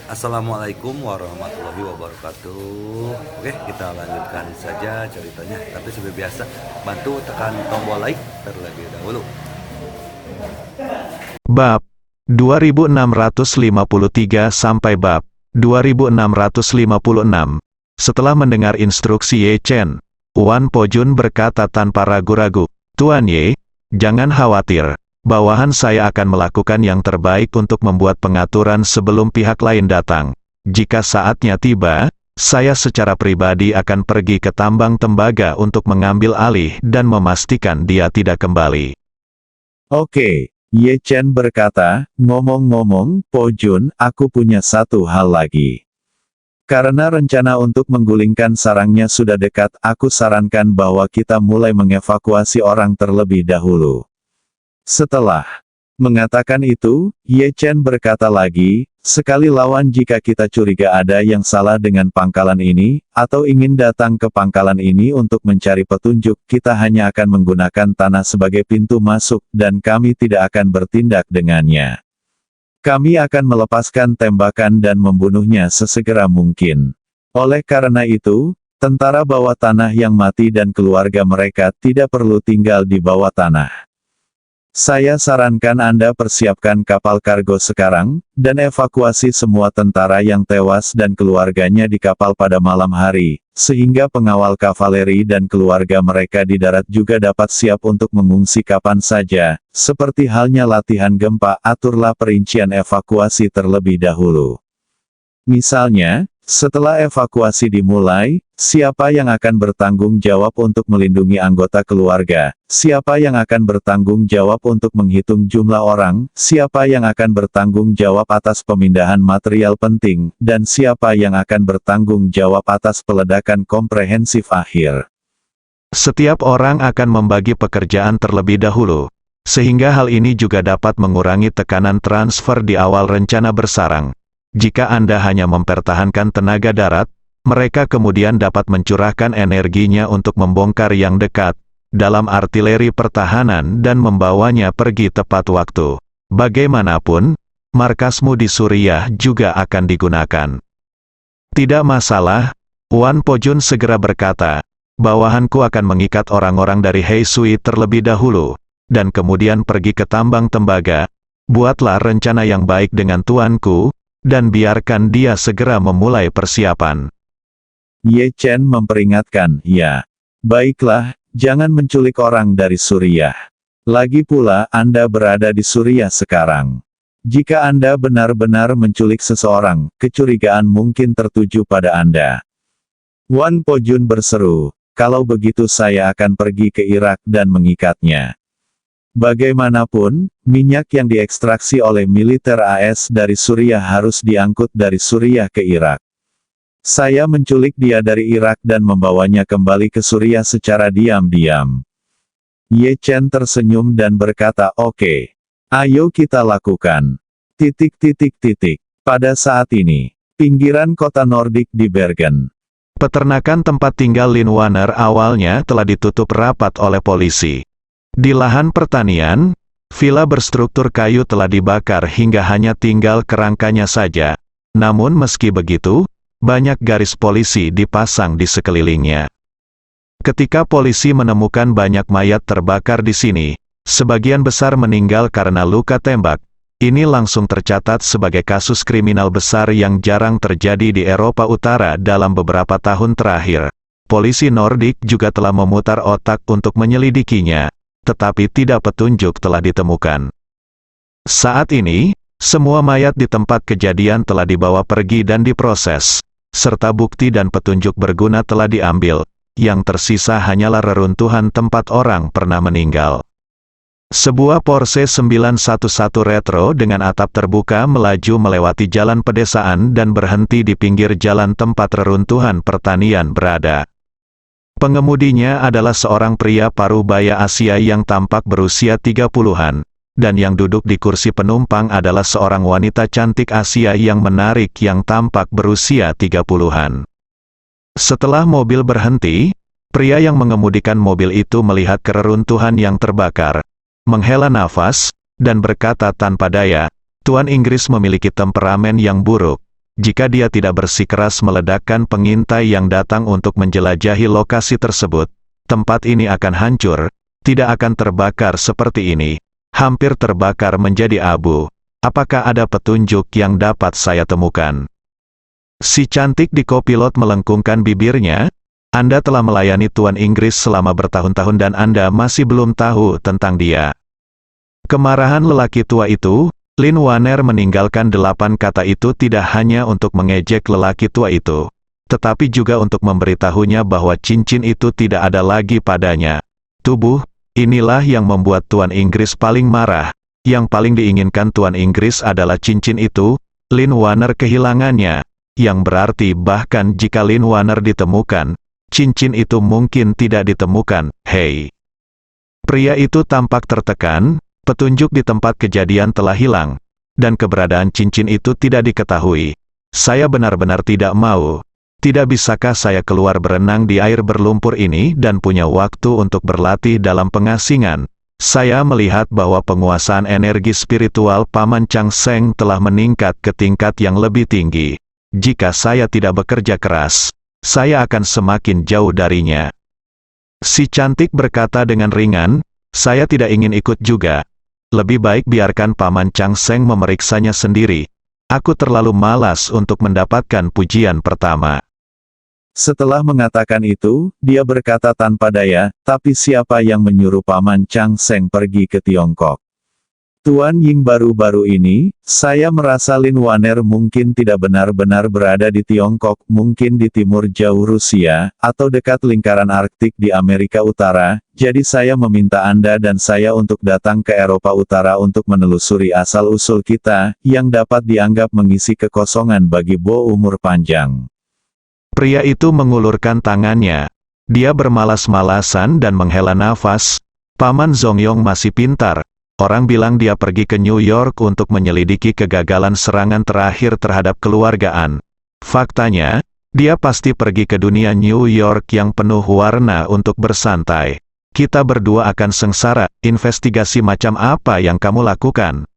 Assalamualaikum warahmatullahi wabarakatuh. Oke, kita lanjutkan saja ceritanya. Tapi seperti biasa, bantu tekan tombol like terlebih dahulu. Bab 2653 sampai bab 2656. Setelah mendengar instruksi Ye Chen, Wan Pojun berkata tanpa ragu-ragu, "Tuan Ye, jangan khawatir. Bawahan saya akan melakukan yang terbaik untuk membuat pengaturan sebelum pihak lain datang. Jika saatnya tiba, saya secara pribadi akan pergi ke tambang tembaga untuk mengambil alih dan memastikan dia tidak kembali." Oke, Ye Chen berkata, ngomong-ngomong, Po Jun, aku punya satu hal lagi. Karena rencana untuk menggulingkan sarangnya sudah dekat, aku sarankan bahwa kita mulai mengevakuasi orang terlebih dahulu. Setelah mengatakan itu, Ye Chen berkata lagi, sekali lawan jika kita curiga ada yang salah dengan pangkalan ini, atau ingin datang ke pangkalan ini untuk mencari petunjuk, kita hanya akan menggunakan tanah sebagai pintu masuk, dan kami tidak akan bertindak dengannya. Kami akan melepaskan tembakan dan membunuhnya sesegera mungkin. Oleh karena itu, tentara bawah tanah yang mati dan keluarga mereka tidak perlu tinggal di bawah tanah. Saya sarankan Anda persiapkan kapal kargo sekarang, dan evakuasi semua tentara yang tewas dan keluarganya di kapal pada malam hari, sehingga pengawal kavaleri dan keluarga mereka di darat juga dapat siap untuk mengungsi kapan saja. Seperti halnya latihan gempa, aturlah perincian evakuasi terlebih dahulu. Misalnya, setelah evakuasi dimulai, siapa yang akan bertanggung jawab untuk melindungi anggota keluarga, siapa yang akan bertanggung jawab untuk menghitung jumlah orang, siapa yang akan bertanggung jawab atas pemindahan material penting, dan siapa yang akan bertanggung jawab atas peledakan komprehensif akhir. Setiap orang akan membagi pekerjaan terlebih dahulu, sehingga hal ini juga dapat mengurangi tekanan transfer di awal rencana bersarang. Jika Anda hanya mempertahankan tenaga darat, mereka kemudian dapat mencurahkan energinya untuk membongkar yang dekat, dalam artileri pertahanan dan membawanya pergi tepat waktu. Bagaimanapun, markasmu di Suriah juga akan digunakan. Tidak masalah, Wan Pojun segera berkata, bawahanku akan mengikat orang-orang dari Hei Sui terlebih dahulu, dan kemudian pergi ke tambang tembaga. Buatlah rencana yang baik dengan tuanku, dan biarkan dia segera memulai persiapan. Ye Chen memperingatkan, ya. Baiklah, jangan menculik orang dari Suriah. Lagi pula, Anda berada di Suriah sekarang. Jika Anda benar-benar menculik seseorang, kecurigaan mungkin tertuju pada Anda. Wan Pojun berseru, kalau begitu saya akan pergi ke Irak dan mengikatnya. Bagaimanapun, minyak yang diekstraksi oleh militer AS dari Suriah harus diangkut dari Suriah ke Irak. Saya menculik dia dari Irak dan membawanya kembali ke Suriah secara diam-diam. Ye Chen tersenyum dan berkata, oke. Ayo kita lakukan. Pada saat ini, pinggiran kota Nordik di Bergen. Peternakan tempat tinggal Lin Wanner awalnya telah ditutup rapat oleh polisi. Di lahan pertanian, villa berstruktur kayu telah dibakar hingga hanya tinggal kerangkanya saja. Namun meski begitu, banyak garis polisi dipasang di sekelilingnya. Ketika polisi menemukan banyak mayat terbakar di sini, sebagian besar meninggal karena luka tembak. Ini langsung tercatat sebagai kasus kriminal besar yang jarang terjadi di Eropa Utara dalam beberapa tahun terakhir. Polisi Nordik juga telah memutar otak untuk menyelidikinya, tetapi tidak petunjuk telah ditemukan. Saat ini, semua mayat di tempat kejadian telah dibawa pergi dan diproses, serta bukti dan petunjuk berguna telah diambil, yang tersisa hanyalah reruntuhan tempat orang pernah meninggal. Sebuah Porsche 911 retro dengan atap terbuka melaju melewati jalan pedesaan dan berhenti di pinggir jalan tempat reruntuhan pertanian berada. Pengemudinya adalah seorang pria paruh baya Asia yang tampak berusia 30-an, dan yang duduk di kursi penumpang adalah seorang wanita cantik Asia yang menarik yang tampak berusia 30-an. Setelah mobil berhenti, pria yang mengemudikan mobil itu melihat keruntuhan yang terbakar, menghela nafas, dan berkata tanpa daya, Tuan Inggris memiliki temperamen yang buruk. Jika dia tidak bersikeras meledakkan pengintai yang datang untuk menjelajahi lokasi tersebut, tempat ini akan hancur, tidak akan terbakar seperti ini, hampir terbakar menjadi abu. Apakah ada petunjuk yang dapat saya temukan? Si cantik di kopilot melengkungkan bibirnya. Anda telah melayani Tuan Inggris selama bertahun-tahun dan Anda masih belum tahu tentang dia. Kemarahan lelaki tua itu, Lin Wanner meninggalkan 8 kata itu tidak hanya untuk mengejek lelaki tua itu, tetapi juga untuk memberitahunya bahwa cincin itu tidak ada lagi padanya. Tubuh, inilah yang membuat Tuan Inggris paling marah. Yang paling diinginkan Tuan Inggris adalah cincin itu. Lin Wanner kehilangannya, yang berarti bahkan jika Lin Wanner ditemukan, cincin itu mungkin tidak ditemukan. Hei! Pria itu tampak tertekan. Petunjuk di tempat kejadian telah hilang, dan keberadaan cincin itu tidak diketahui. Saya benar-benar tidak mau. Tidak bisakah saya keluar berenang di air berlumpur ini dan punya waktu untuk berlatih dalam pengasingan? Saya melihat bahwa penguasaan energi spiritual Paman Chang Seng telah meningkat ke tingkat yang lebih tinggi. Jika saya tidak bekerja keras, saya akan semakin jauh darinya. Si cantik berkata dengan ringan, saya tidak ingin ikut juga. Lebih baik biarkan Paman Chang Seng memeriksanya sendiri. Aku terlalu malas untuk mendapatkan pujian pertama. Setelah mengatakan itu, dia berkata tanpa daya, tapi siapa yang menyuruh Paman Chang Seng pergi ke Tiongkok? Tuan Ying baru-baru ini, saya merasa Lin Wanner mungkin tidak benar-benar berada di Tiongkok, mungkin di timur jauh Rusia, atau dekat lingkaran Arktik di Amerika Utara, jadi saya meminta Anda dan saya untuk datang ke Eropa Utara untuk menelusuri asal-usul kita, yang dapat dianggap mengisi kekosongan bagi Bo umur panjang. Pria itu mengulurkan tangannya. Dia bermalas-malasan dan menghela nafas. Paman Zongyong masih pintar. Orang bilang dia pergi ke New York untuk menyelidiki kegagalan serangan terakhir terhadap keluargaan. Faktanya, dia pasti pergi ke dunia New York yang penuh warna untuk bersantai. Kita berdua akan sengsara. Investigasi macam apa yang kamu lakukan?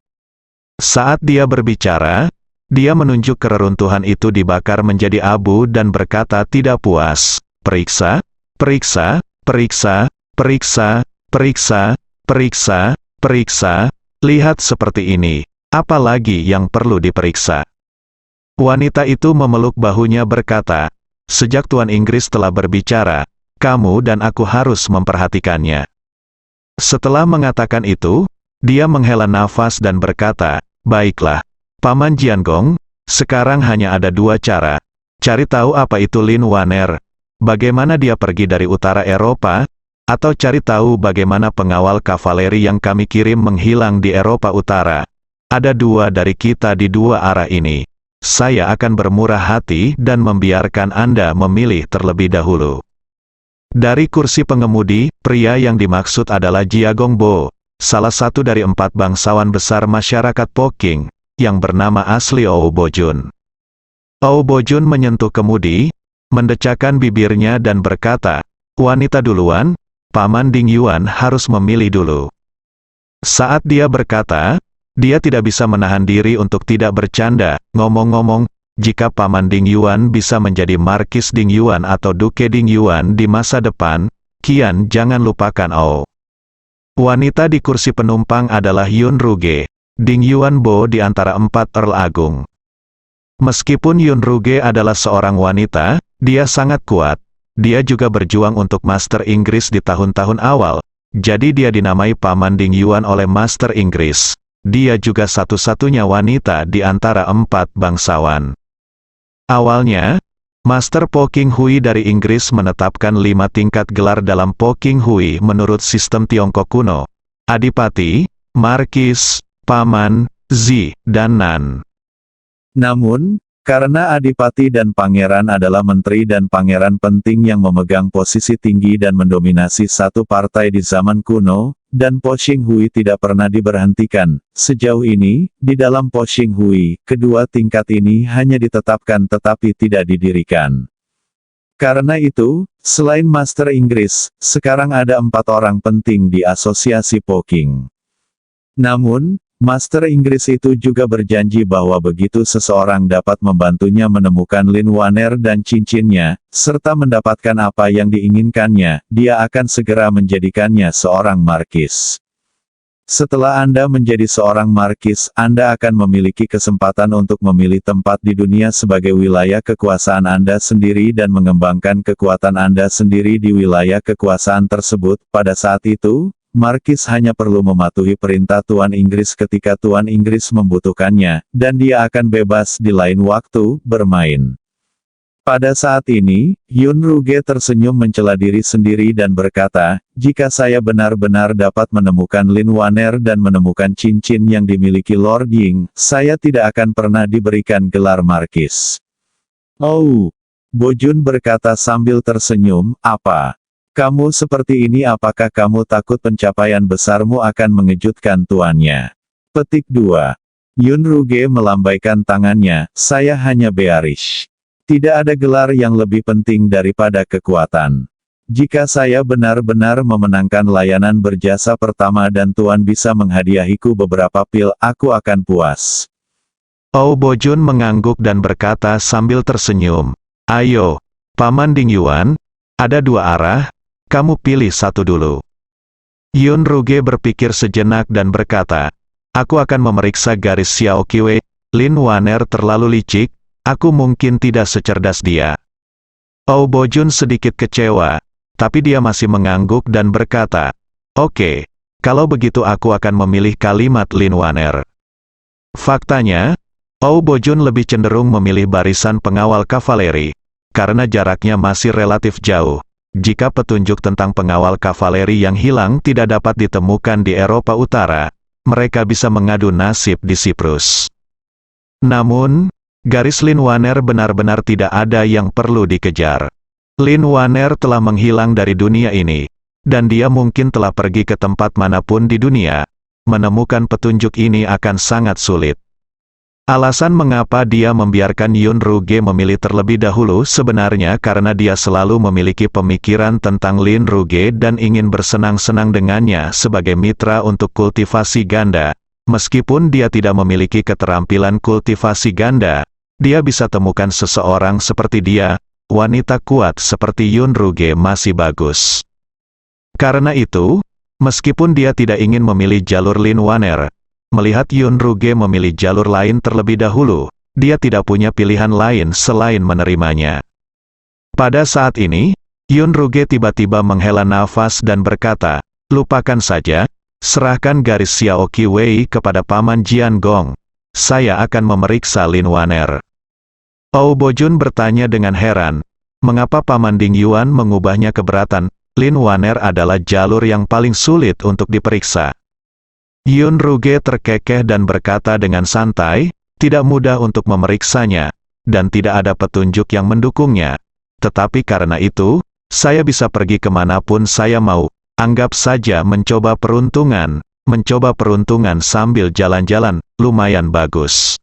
Saat dia berbicara, dia menunjuk ke reruntuhan itu dibakar menjadi abu dan berkata tidak puas. Periksa, periksa, periksa, periksa, periksa, periksa. Periksa, lihat seperti ini, apa lagi yang perlu diperiksa? Wanita itu memeluk bahunya berkata, sejak Tuan Inggris telah berbicara, kamu dan aku harus memperhatikannya. Setelah mengatakan itu, dia menghela nafas dan berkata, baiklah, Paman Jiangong, sekarang hanya ada 2 cara. Cari tahu apa itu Lin Wanner, bagaimana dia pergi dari utara Eropa, atau cari tahu bagaimana pengawal kavaleri yang kami kirim menghilang di Eropa Utara. Ada 2 dari kita di 2 arah ini. Saya akan bermurah hati dan membiarkan Anda memilih terlebih dahulu. Dari kursi pengemudi, pria yang dimaksud adalah Jiagong Bo, salah satu dari 4 bangsawan besar masyarakat Poking, yang bernama asli Ou Bojun. Ou Bojun menyentuh kemudi, mendecakkan bibirnya dan berkata, wanita duluan, Paman Ding Yuan harus memilih dulu. Saat dia berkata, dia tidak bisa menahan diri untuk tidak bercanda. Ngomong-ngomong, jika Paman Ding Yuan bisa menjadi Markis Ding Yuan atau Duke Ding Yuan di masa depan, kian jangan lupakan Ou. Wanita di kursi penumpang adalah Yun Ruge, Ding Yuan Bo di antara 4 Earl Agung. Meskipun Yun Ruge adalah seorang wanita, dia sangat kuat. Dia juga berjuang untuk Master Inggris di tahun-tahun awal, jadi dia dinamai Paman Ding Yuan oleh Master Inggris. Dia juga satu-satunya wanita di antara 4 bangsawan. Awalnya, Master Po King Hui dari Inggris menetapkan 5 tingkat gelar dalam Po King Hui menurut sistem Tiongkok kuno. Adipati, Markis, Paman, Zi, dan Nan. Namun, karena Adipati dan Pangeran adalah menteri dan pangeran penting yang memegang posisi tinggi dan mendominasi satu partai di zaman kuno, dan Po Xing Hui tidak pernah diberhentikan. Sejauh ini, di dalam Po Xing Hui, kedua tingkat ini hanya ditetapkan tetapi tidak didirikan. Karena itu, selain Master Inggris, sekarang ada 4 orang penting di asosiasi Po King. Namun, Master Inggris itu juga berjanji bahwa begitu seseorang dapat membantunya menemukan Lin Waner dan cincinnya, serta mendapatkan apa yang diinginkannya, dia akan segera menjadikannya seorang markis. Setelah Anda menjadi seorang markis, Anda akan memiliki kesempatan untuk memilih tempat di dunia sebagai wilayah kekuasaan Anda sendiri dan mengembangkan kekuatan Anda sendiri di wilayah kekuasaan tersebut. Pada saat itu, markis hanya perlu mematuhi perintah Tuan Inggris ketika Tuan Inggris membutuhkannya, dan dia akan bebas di lain waktu bermain. Pada saat ini, Yun Ruge tersenyum mencela diri sendiri dan berkata, jika saya benar-benar dapat menemukan Lin Waner dan menemukan cincin yang dimiliki Lord Ying, saya tidak akan pernah diberikan gelar markis. Oh, Bojun berkata sambil tersenyum, apa? Kamu seperti ini, apakah kamu takut pencapaian besarmu akan mengejutkan tuannya? Petik 2. Yun Ruge melambaikan tangannya, saya hanya bearish. Tidak ada gelar yang lebih penting daripada kekuatan. Jika saya benar-benar memenangkan layanan berjasa pertama dan tuan bisa menghadiahiku beberapa pil, aku akan puas. Oh Bojun mengangguk dan berkata sambil tersenyum, ayo, Paman Ding Yuan, ada dua arah, kamu pilih satu dulu. Yun Ruge berpikir sejenak dan berkata, aku akan memeriksa garis Xiao Qiwei. Lin Waner terlalu licik, aku mungkin tidak secerdas dia. Oh Bojun sedikit kecewa, tapi dia masih mengangguk dan berkata, oke, kalau begitu aku akan memilih kalimat Lin Waner. Faktanya, Oh Bojun lebih cenderung memilih barisan pengawal kavaleri, karena jaraknya masih relatif jauh. Jika petunjuk tentang pengawal kavaleri yang hilang tidak dapat ditemukan di Eropa Utara, mereka bisa mengadu nasib di Siprus. Namun, garis Lin Waner benar-benar tidak ada yang perlu dikejar. Lin Waner telah menghilang dari dunia ini, dan dia mungkin telah pergi ke tempat manapun di dunia. Menemukan petunjuk ini akan sangat sulit. Alasan mengapa dia membiarkan Yun Ruge memilih terlebih dahulu sebenarnya karena dia selalu memiliki pemikiran tentang Lin Ruge dan ingin bersenang-senang dengannya sebagai mitra untuk kultivasi ganda. Meskipun dia tidak memiliki keterampilan kultivasi ganda, dia bisa temukan seseorang seperti dia, wanita kuat seperti Yun Ruge masih bagus. Karena itu, meskipun dia tidak ingin memilih jalur Lin Waner, melihat Yun Ruge memilih jalur lain terlebih dahulu, dia tidak punya pilihan lain selain menerimanya. Pada saat ini, Yun Ruge tiba-tiba menghela nafas dan berkata, lupakan saja, serahkan garis Xiao Qiwei kepada Paman Jian Gong. Saya akan memeriksa Lin Waner. Oh Bojun bertanya dengan heran, mengapa Paman Ding Yuan mengubahnya keberatan? Lin Waner adalah jalur yang paling sulit untuk diperiksa. Yun Ruge terkekeh dan berkata dengan santai, tidak mudah untuk memeriksanya, dan tidak ada petunjuk yang mendukungnya. Tetapi karena itu, saya bisa pergi kemanapun saya mau. Anggap saja mencoba peruntungan sambil jalan-jalan, lumayan bagus.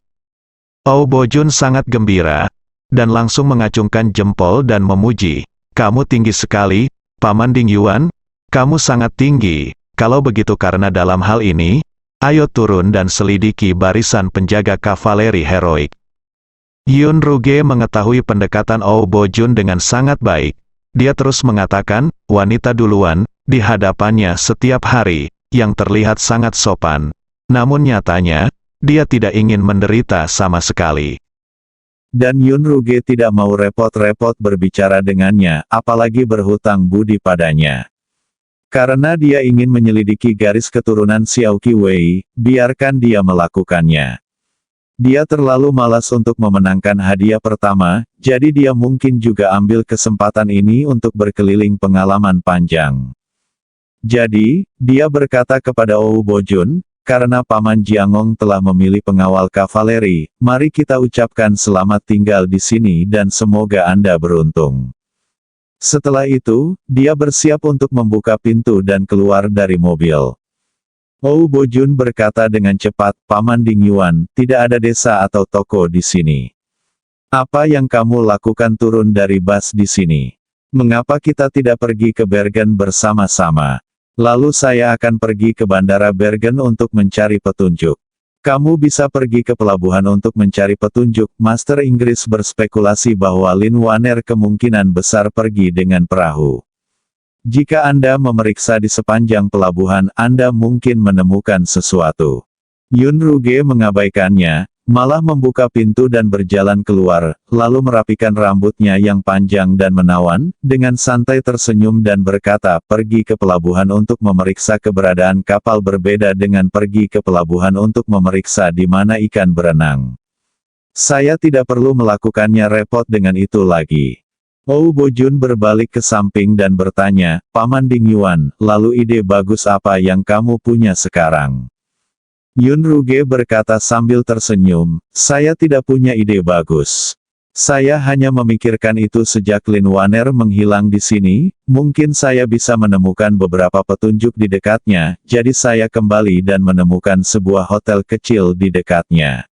Oh Bojun sangat gembira, dan langsung mengacungkan jempol dan memuji. Kamu tinggi sekali, Paman Ding Yuan, kamu sangat tinggi. Kalau begitu karena dalam hal ini, ayo turun dan selidiki barisan penjaga kavaleri heroik. Yun Ruge mengetahui pendekatan Oh Bojun dengan sangat baik. Dia terus mengatakan, wanita duluan, di hadapannya setiap hari, yang terlihat sangat sopan. Namun nyatanya, dia tidak ingin menderita sama sekali. Dan Yun Ruge tidak mau repot-repot berbicara dengannya, apalagi berhutang budi padanya. Karena dia ingin menyelidiki garis keturunan Xiao Qiwei, biarkan dia melakukannya. Dia terlalu malas untuk memenangkan hadiah pertama, jadi dia mungkin juga ambil kesempatan ini untuk berkeliling pengalaman panjang. Jadi, dia berkata kepada Oh Bojun, karena Paman Jiangong telah memilih pengawal kavaleri, mari kita ucapkan selamat tinggal di sini dan semoga Anda beruntung. Setelah itu, dia bersiap untuk membuka pintu dan keluar dari mobil. Oh Bojun berkata dengan cepat, Paman Ding Yuan, tidak ada desa atau toko di sini. Apa yang kamu lakukan turun dari bus di sini? Mengapa kita tidak pergi ke Bergen bersama-sama? Lalu saya akan pergi ke Bandara Bergen untuk mencari petunjuk. Kamu bisa pergi ke pelabuhan untuk mencari petunjuk. Master Inggris berspekulasi bahwa Lin Waner kemungkinan besar pergi dengan perahu. Jika Anda memeriksa di sepanjang pelabuhan, Anda mungkin menemukan sesuatu. Yun Ruge mengabaikannya, malah membuka pintu dan berjalan keluar, lalu merapikan rambutnya yang panjang dan menawan, dengan santai tersenyum dan berkata, pergi ke pelabuhan untuk memeriksa keberadaan kapal berbeda dengan pergi ke pelabuhan untuk memeriksa di mana ikan berenang. Saya tidak perlu melakukannya repot dengan itu lagi. Oh Bojun berbalik ke samping dan bertanya, Paman Ding Yuan, lalu ide bagus apa yang kamu punya sekarang? Yun Ruge berkata sambil tersenyum, saya tidak punya ide bagus. Saya hanya memikirkan itu sejak Lin Waner menghilang di sini, mungkin saya bisa menemukan beberapa petunjuk di dekatnya, jadi saya kembali dan menemukan sebuah hotel kecil di dekatnya.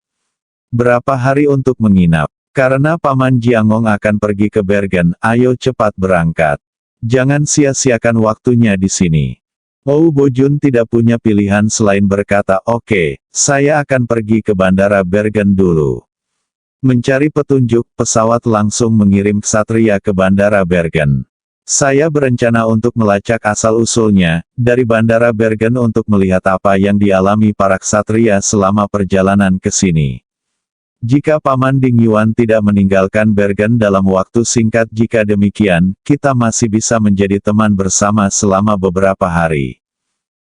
Berapa hari untuk menginap? Karena Paman Jiangong akan pergi ke Bergen, ayo cepat berangkat. Jangan sia-siakan waktunya di sini. Oh Bojun tidak punya pilihan selain berkata oke, saya akan pergi ke Bandara Bergen dulu. Mencari petunjuk, pesawat langsung mengirim ksatria ke Bandara Bergen. Saya berencana untuk melacak asal-usulnya, dari Bandara Bergen untuk melihat apa yang dialami para ksatria selama perjalanan ke sini. Jika Paman Ding Yuan tidak meninggalkan Bergen dalam waktu singkat, jika demikian, kita masih bisa menjadi teman bersama selama beberapa hari.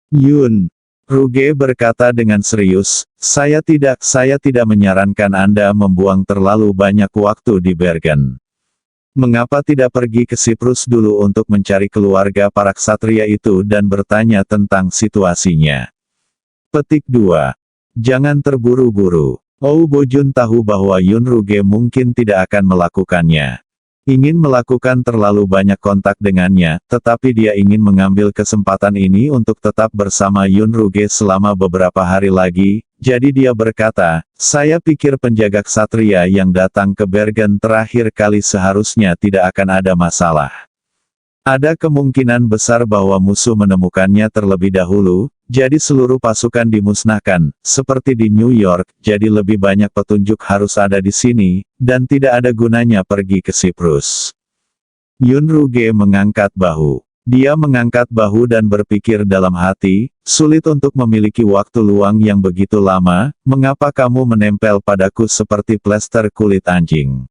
Yun Ruge berkata dengan serius, saya tidak menyarankan Anda membuang terlalu banyak waktu di Bergen. Mengapa tidak pergi ke Siprus dulu untuk mencari keluarga para ksatria itu dan bertanya tentang situasinya? Petik 2. Jangan terburu-buru. Oh Bojun tahu bahwa Yun Ruge mungkin tidak akan melakukannya. Ingin melakukan terlalu banyak kontak dengannya, tetapi dia ingin mengambil kesempatan ini untuk tetap bersama Yun Ruge selama beberapa hari lagi, jadi dia berkata, saya pikir penjaga ksatria yang datang ke Bergen terakhir kali seharusnya tidak akan ada masalah. Ada kemungkinan besar bahwa musuh menemukannya terlebih dahulu, jadi seluruh pasukan dimusnahkan, seperti di New York, jadi lebih banyak petunjuk harus ada di sini, dan tidak ada gunanya pergi ke Siprus. Yun Ruge mengangkat bahu. Dia mengangkat bahu dan berpikir dalam hati, sulit untuk memiliki waktu luang yang begitu lama, mengapa kamu menempel padaku seperti plester kulit anjing?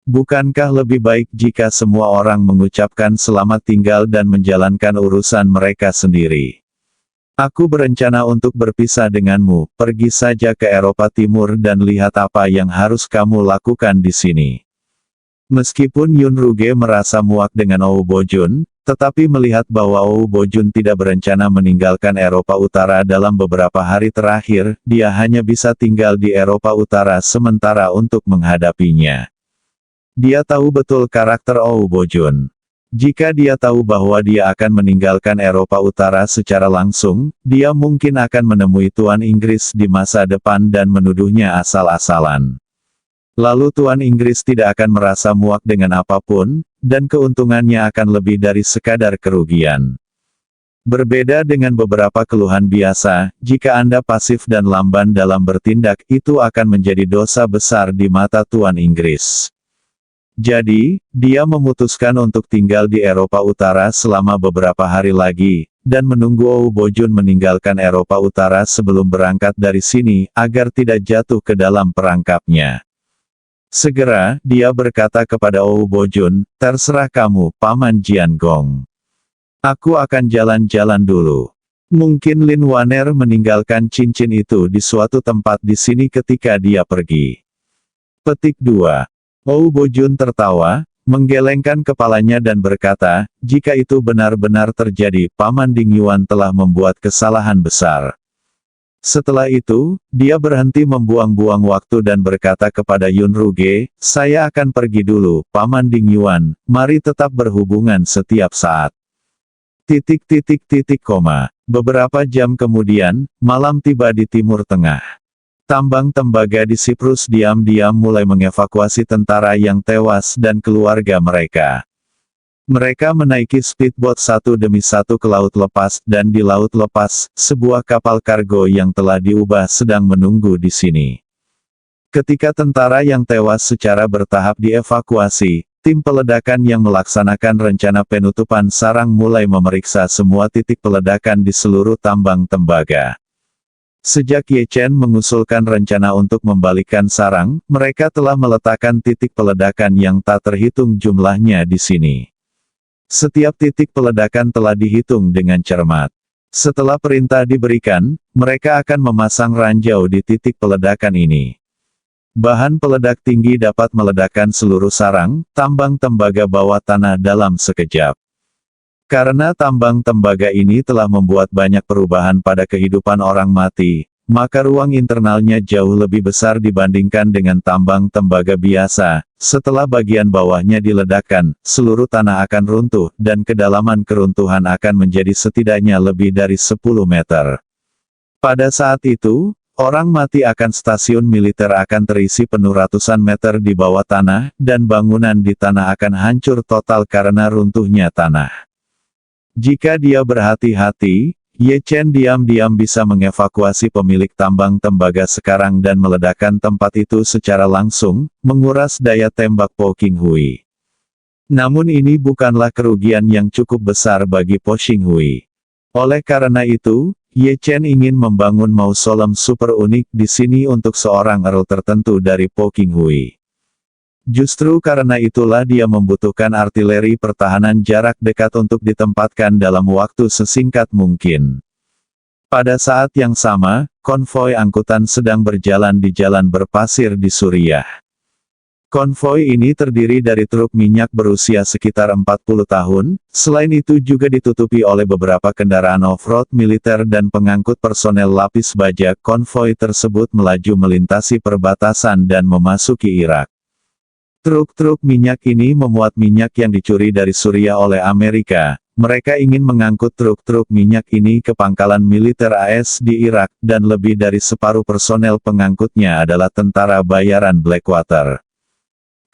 Bukankah lebih baik jika semua orang mengucapkan selamat tinggal dan menjalankan urusan mereka sendiri? Aku berencana untuk berpisah denganmu, pergi saja ke Eropa Timur dan lihat apa yang harus kamu lakukan di sini. Meskipun Yun Ruge merasa muak dengan Oh Bojun, tetapi melihat bahwa Oh Bojun tidak berencana meninggalkan Eropa Utara dalam beberapa hari terakhir, dia hanya bisa tinggal di Eropa Utara sementara untuk menghadapinya. Dia tahu betul karakter Oh Bojun. Jika dia tahu bahwa dia akan meninggalkan Eropa Utara secara langsung, dia mungkin akan menemui Tuan Inggris di masa depan dan menuduhnya asal-asalan. Lalu Tuan Inggris tidak akan merasa muak dengan apapun, dan keuntungannya akan lebih dari sekadar kerugian. Berbeda dengan beberapa keluhan biasa, jika Anda pasif dan lamban dalam bertindak, itu akan menjadi dosa besar di mata Tuan Inggris. Jadi, dia memutuskan untuk tinggal di Eropa Utara selama beberapa hari lagi, dan menunggu Oh Bojun meninggalkan Eropa Utara sebelum berangkat dari sini, agar tidak jatuh ke dalam perangkapnya. Segera, dia berkata kepada Oh Bojun, terserah kamu, Paman Jiangong. Aku akan jalan-jalan dulu. Mungkin Lin Waner meninggalkan cincin itu di suatu tempat di sini ketika dia pergi. Petik 2. Oh Bojun tertawa, menggelengkan kepalanya dan berkata, jika itu benar-benar terjadi, Paman Ding Yuan telah membuat kesalahan besar. Setelah itu, dia berhenti membuang-buang waktu dan berkata kepada Yun Ruge, saya akan pergi dulu, Paman Ding Yuan, mari tetap berhubungan setiap saat. Beberapa jam kemudian, malam tiba di Timur Tengah. Tambang tembaga di Siprus diam-diam mulai mengevakuasi tentara yang tewas dan keluarga mereka. Mereka menaiki speedboat satu demi satu ke laut lepas, dan di laut lepas, sebuah kapal kargo yang telah diubah sedang menunggu di sini. Ketika tentara yang tewas secara bertahap dievakuasi, tim peledakan yang melaksanakan rencana penutupan sarang mulai memeriksa semua titik peledakan di seluruh tambang tembaga. Sejak Ye Chen mengusulkan rencana untuk membalikkan sarang, mereka telah meletakkan titik peledakan yang tak terhitung jumlahnya di sini. Setiap titik peledakan telah dihitung dengan cermat. Setelah perintah diberikan, mereka akan memasang ranjau di titik peledakan ini. Bahan peledak tinggi dapat meledakkan seluruh sarang tambang tembaga bawah tanah dalam sekejap. Karena tambang tembaga ini telah membuat banyak perubahan pada kehidupan orang mati, maka ruang internalnya jauh lebih besar dibandingkan dengan tambang tembaga biasa. Setelah bagian bawahnya diledakkan, seluruh tanah akan runtuh, dan kedalaman keruntuhan akan menjadi setidaknya lebih dari 10 meter. Pada saat itu, orang mati akan stasiun militer akan terisi penuh ratusan meter di bawah tanah, dan bangunan di tanah akan hancur total karena runtuhnya tanah. Jika dia berhati-hati, Ye Chen diam-diam bisa mengevakuasi pemilik tambang tembaga sekarang dan meledakkan tempat itu secara langsung, menguras daya tembak Po Qinghui. Namun ini bukanlah kerugian yang cukup besar bagi Po Qinghui. Oleh karena itu, Ye Chen ingin membangun mausoleum super unik di sini untuk seorang earl tertentu dari Po Qinghui. Justru karena itulah dia membutuhkan artileri pertahanan jarak dekat untuk ditempatkan dalam waktu sesingkat mungkin. Pada saat yang sama, konvoi angkutan sedang berjalan di jalan berpasir di Suriah. Konvoi ini terdiri dari truk minyak berusia sekitar 40 tahun, selain itu juga ditutupi oleh beberapa kendaraan off-road militer dan pengangkut personel lapis baja. Konvoi tersebut melaju melintasi perbatasan dan memasuki Irak. Truk-truk minyak ini memuat minyak yang dicuri dari Suriah oleh Amerika. Mereka ingin mengangkut truk-truk minyak ini ke pangkalan militer AS di Irak, dan lebih dari separuh personel pengangkutnya adalah tentara bayaran Blackwater.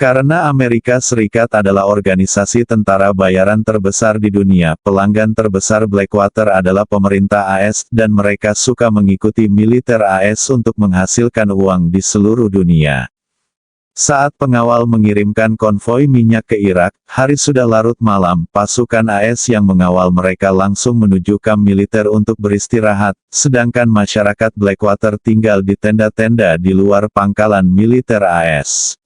Karena Amerika Serikat adalah organisasi tentara bayaran terbesar di dunia, pelanggan terbesar Blackwater adalah pemerintah AS, dan mereka suka mengikuti militer AS untuk menghasilkan uang di seluruh dunia. Saat pengawal mengirimkan konvoi minyak ke Irak, hari sudah larut malam, pasukan AS yang mengawal mereka langsung menuju kamp militer untuk beristirahat, sedangkan masyarakat Blackwater tinggal di tenda-tenda di luar pangkalan militer AS.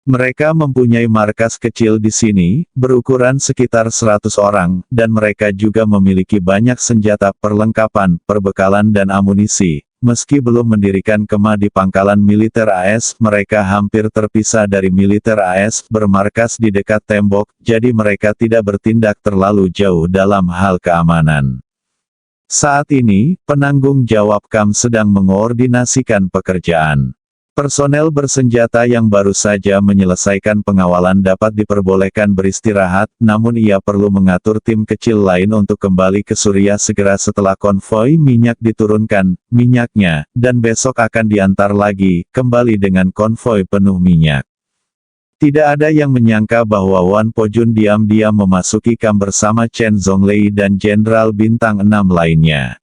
Mereka mempunyai markas kecil di sini, berukuran sekitar 100 orang, dan mereka juga memiliki banyak senjata, perlengkapan, perbekalan dan amunisi. Meski belum mendirikan kemah di pangkalan militer AS, mereka hampir terpisah dari militer AS, bermarkas di dekat tembok, jadi mereka tidak bertindak terlalu jauh dalam hal keamanan. Saat ini, penanggung jawab kamp sedang mengoordinasikan pekerjaan. Personel bersenjata yang baru saja menyelesaikan pengawalan dapat diperbolehkan beristirahat, namun ia perlu mengatur tim kecil lain untuk kembali ke Suriah segera setelah konvoi minyak diturunkan minyaknya, dan besok akan diantar lagi, kembali dengan konvoi penuh minyak. Tidak ada yang menyangka bahwa Wan Pojun diam-diam memasuki kamp bersama Chen Zonglei dan Jenderal Bintang 6 lainnya.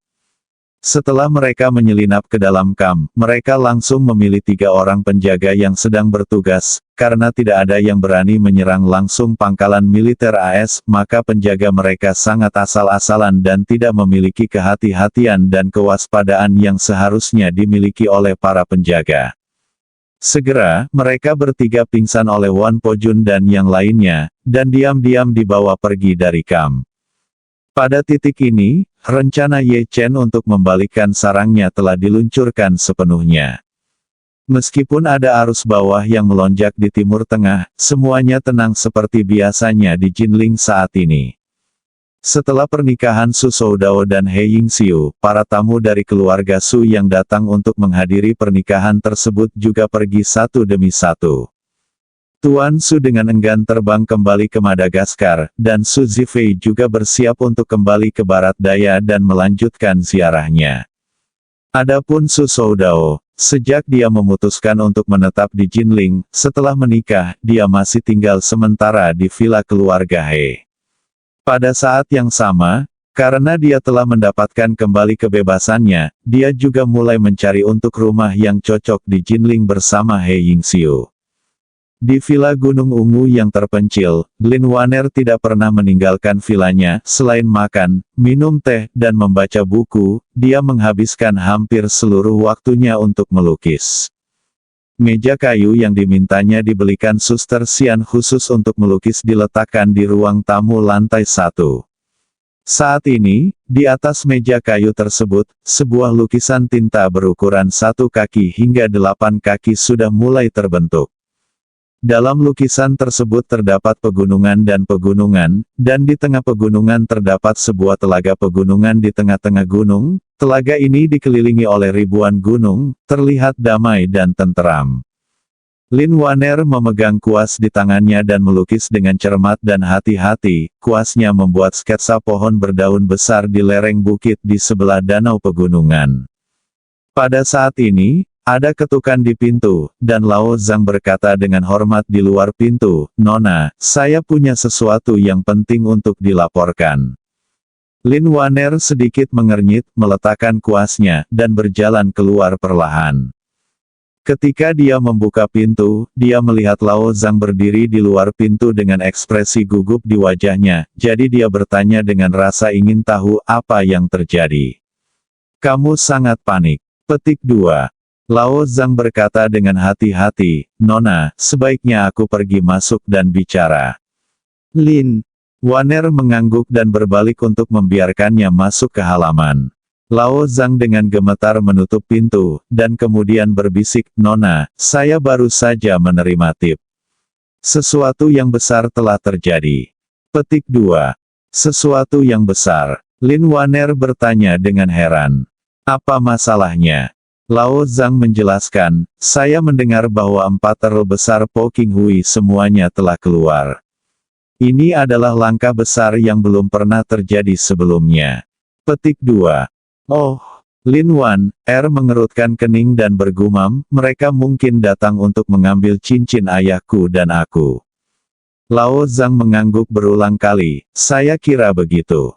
Setelah mereka menyelinap ke dalam kamp, mereka langsung memilih 3 orang penjaga yang sedang bertugas. Karena tidak ada yang berani menyerang langsung pangkalan militer AS, maka penjaga mereka sangat asal-asalan dan tidak memiliki kehati-hatian dan kewaspadaan yang seharusnya dimiliki oleh para penjaga. Segera, mereka bertiga pingsan oleh Wan Pojun dan yang lainnya, dan diam-diam dibawa pergi dari kamp. Pada titik ini, rencana Ye Chen untuk membalikkan sarangnya telah diluncurkan sepenuhnya. Meskipun ada arus bawah yang melonjak di Timur Tengah, semuanya tenang seperti biasanya di Jinling saat ini. Setelah pernikahan Su Soudao dan He Yingxiu, para tamu dari keluarga Su yang datang untuk menghadiri pernikahan tersebut juga pergi satu demi satu. Tuan Su dengan enggan terbang kembali ke Madagaskar, dan Su Zifei juga bersiap untuk kembali ke barat daya dan melanjutkan ziarahnya. Adapun Su Soudao, sejak dia memutuskan untuk menetap di Jinling, setelah menikah, dia masih tinggal sementara di villa keluarga He. Pada saat yang sama, karena dia telah mendapatkan kembali kebebasannya, dia juga mulai mencari untuk rumah yang cocok di Jinling bersama He Yingxiu. Di Villa Gunung Ungu yang terpencil, Lin Waner tidak pernah meninggalkan vilanya. Selain makan, minum teh, dan membaca buku, dia menghabiskan hampir seluruh waktunya untuk melukis. Meja kayu yang dimintanya dibelikan suster Xian khusus untuk melukis diletakkan di ruang tamu lantai 1. Saat ini, di atas meja kayu tersebut, sebuah lukisan tinta berukuran 1 kaki hingga 8 kaki sudah mulai terbentuk. Dalam lukisan tersebut terdapat pegunungan, dan di tengah pegunungan terdapat sebuah telaga pegunungan di tengah-tengah gunung. Telaga ini dikelilingi oleh ribuan gunung, terlihat damai dan tenteram. Lin Waner memegang kuas di tangannya dan melukis dengan cermat dan hati-hati. Kuasnya membuat sketsa pohon berdaun besar di lereng bukit di sebelah danau pegunungan. Pada saat ini, ada ketukan di pintu, dan Lao Zhang berkata dengan hormat di luar pintu, "Nona, saya punya sesuatu yang penting untuk dilaporkan." Lin Waner sedikit mengernyit, meletakkan kuasnya, dan berjalan keluar perlahan. Ketika dia membuka pintu, dia melihat Lao Zhang berdiri di luar pintu dengan ekspresi gugup di wajahnya, jadi dia bertanya dengan rasa ingin tahu apa yang terjadi. "Kamu sangat panik." Petik 2. Lao Zhang berkata dengan hati-hati, "Nona, sebaiknya aku pergi masuk dan bicara." Lin Waner mengangguk dan berbalik untuk membiarkannya masuk ke halaman. Lao Zhang dengan gemetar menutup pintu, dan kemudian berbisik, "Nona, saya baru saja menerima tip. Sesuatu yang besar telah terjadi." Petik 2. Sesuatu yang besar. Lin Waner bertanya dengan heran. "Apa masalahnya?" Lao Zhang menjelaskan, "Saya mendengar bahwa 4 terl besar Po King Hui semuanya telah keluar. Ini adalah langkah besar yang belum pernah terjadi sebelumnya." Petik 2. "Oh." Lin Waner mengerutkan kening dan bergumam, "Mereka mungkin datang untuk mengambil cincin ayahku dan aku." Lao Zhang mengangguk berulang kali, "Saya kira begitu."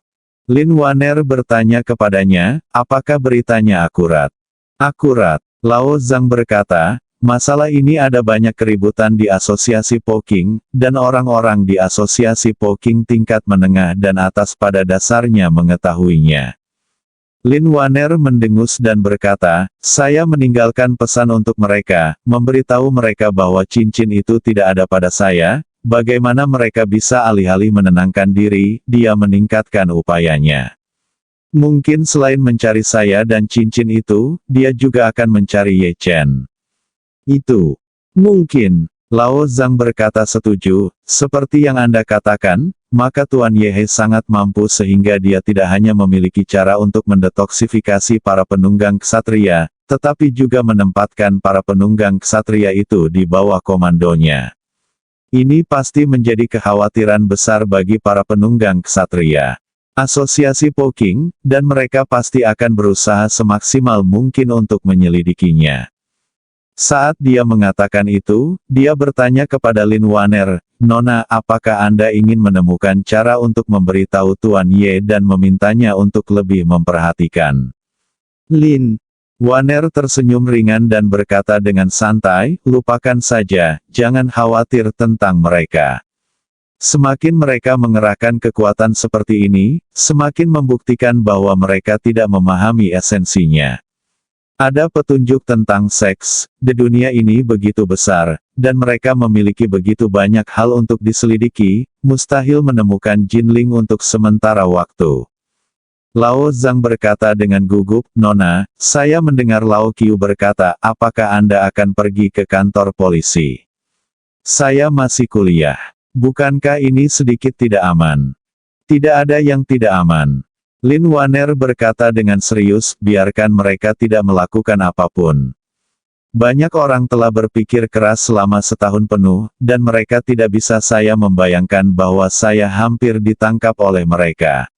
Lin Waner bertanya kepadanya, "Apakah beritanya akurat?" "Akurat." Lao Zhang berkata, "Masalah ini ada banyak keributan di asosiasi Poking, dan orang-orang di asosiasi Poking tingkat menengah dan atas pada dasarnya mengetahuinya." Lin Waner mendengus dan berkata, "Saya meninggalkan pesan untuk mereka, memberitahu mereka bahwa cincin itu tidak ada pada saya. Bagaimana mereka bisa alih-alih menenangkan diri?" Dia meningkatkan upayanya. "Mungkin selain mencari saya dan cincin itu, dia juga akan mencari Ye Chen." "Itu mungkin." Lao Zhang berkata setuju, "Seperti yang Anda katakan, maka Tuan Yehe sangat mampu sehingga dia tidak hanya memiliki cara untuk mendetoksifikasi para penunggang ksatria, tetapi juga menempatkan para penunggang ksatria itu di bawah komandonya. Ini pasti menjadi kekhawatiran besar bagi para penunggang ksatria. Asosiasi Poking, dan mereka pasti akan berusaha semaksimal mungkin untuk menyelidikinya." Saat dia mengatakan itu, dia bertanya kepada Lin Waner, "Nona, apakah Anda ingin menemukan cara untuk memberitahu Tuan Ye dan memintanya untuk lebih memperhatikan?" Lin Waner tersenyum ringan dan berkata dengan santai, "Lupakan saja, jangan khawatir tentang mereka. Semakin mereka mengerahkan kekuatan seperti ini, semakin membuktikan bahwa mereka tidak memahami esensinya. Ada petunjuk tentang seks, di dunia ini begitu besar, dan mereka memiliki begitu banyak hal untuk diselidiki, mustahil menemukan Jinling untuk sementara waktu." Lao Zhang berkata dengan gugup, "Nona, saya mendengar Lao Qiu berkata, apakah Anda akan pergi ke kantor polisi? Saya masih kuliah. Bukankah ini sedikit tidak aman?" "Tidak ada yang tidak aman." Lin Waner berkata dengan serius, "Biarkan mereka tidak melakukan apapun. Banyak orang telah berpikir keras selama setahun penuh, dan mereka tidak bisa saya membayangkan bahwa saya hampir ditangkap oleh mereka.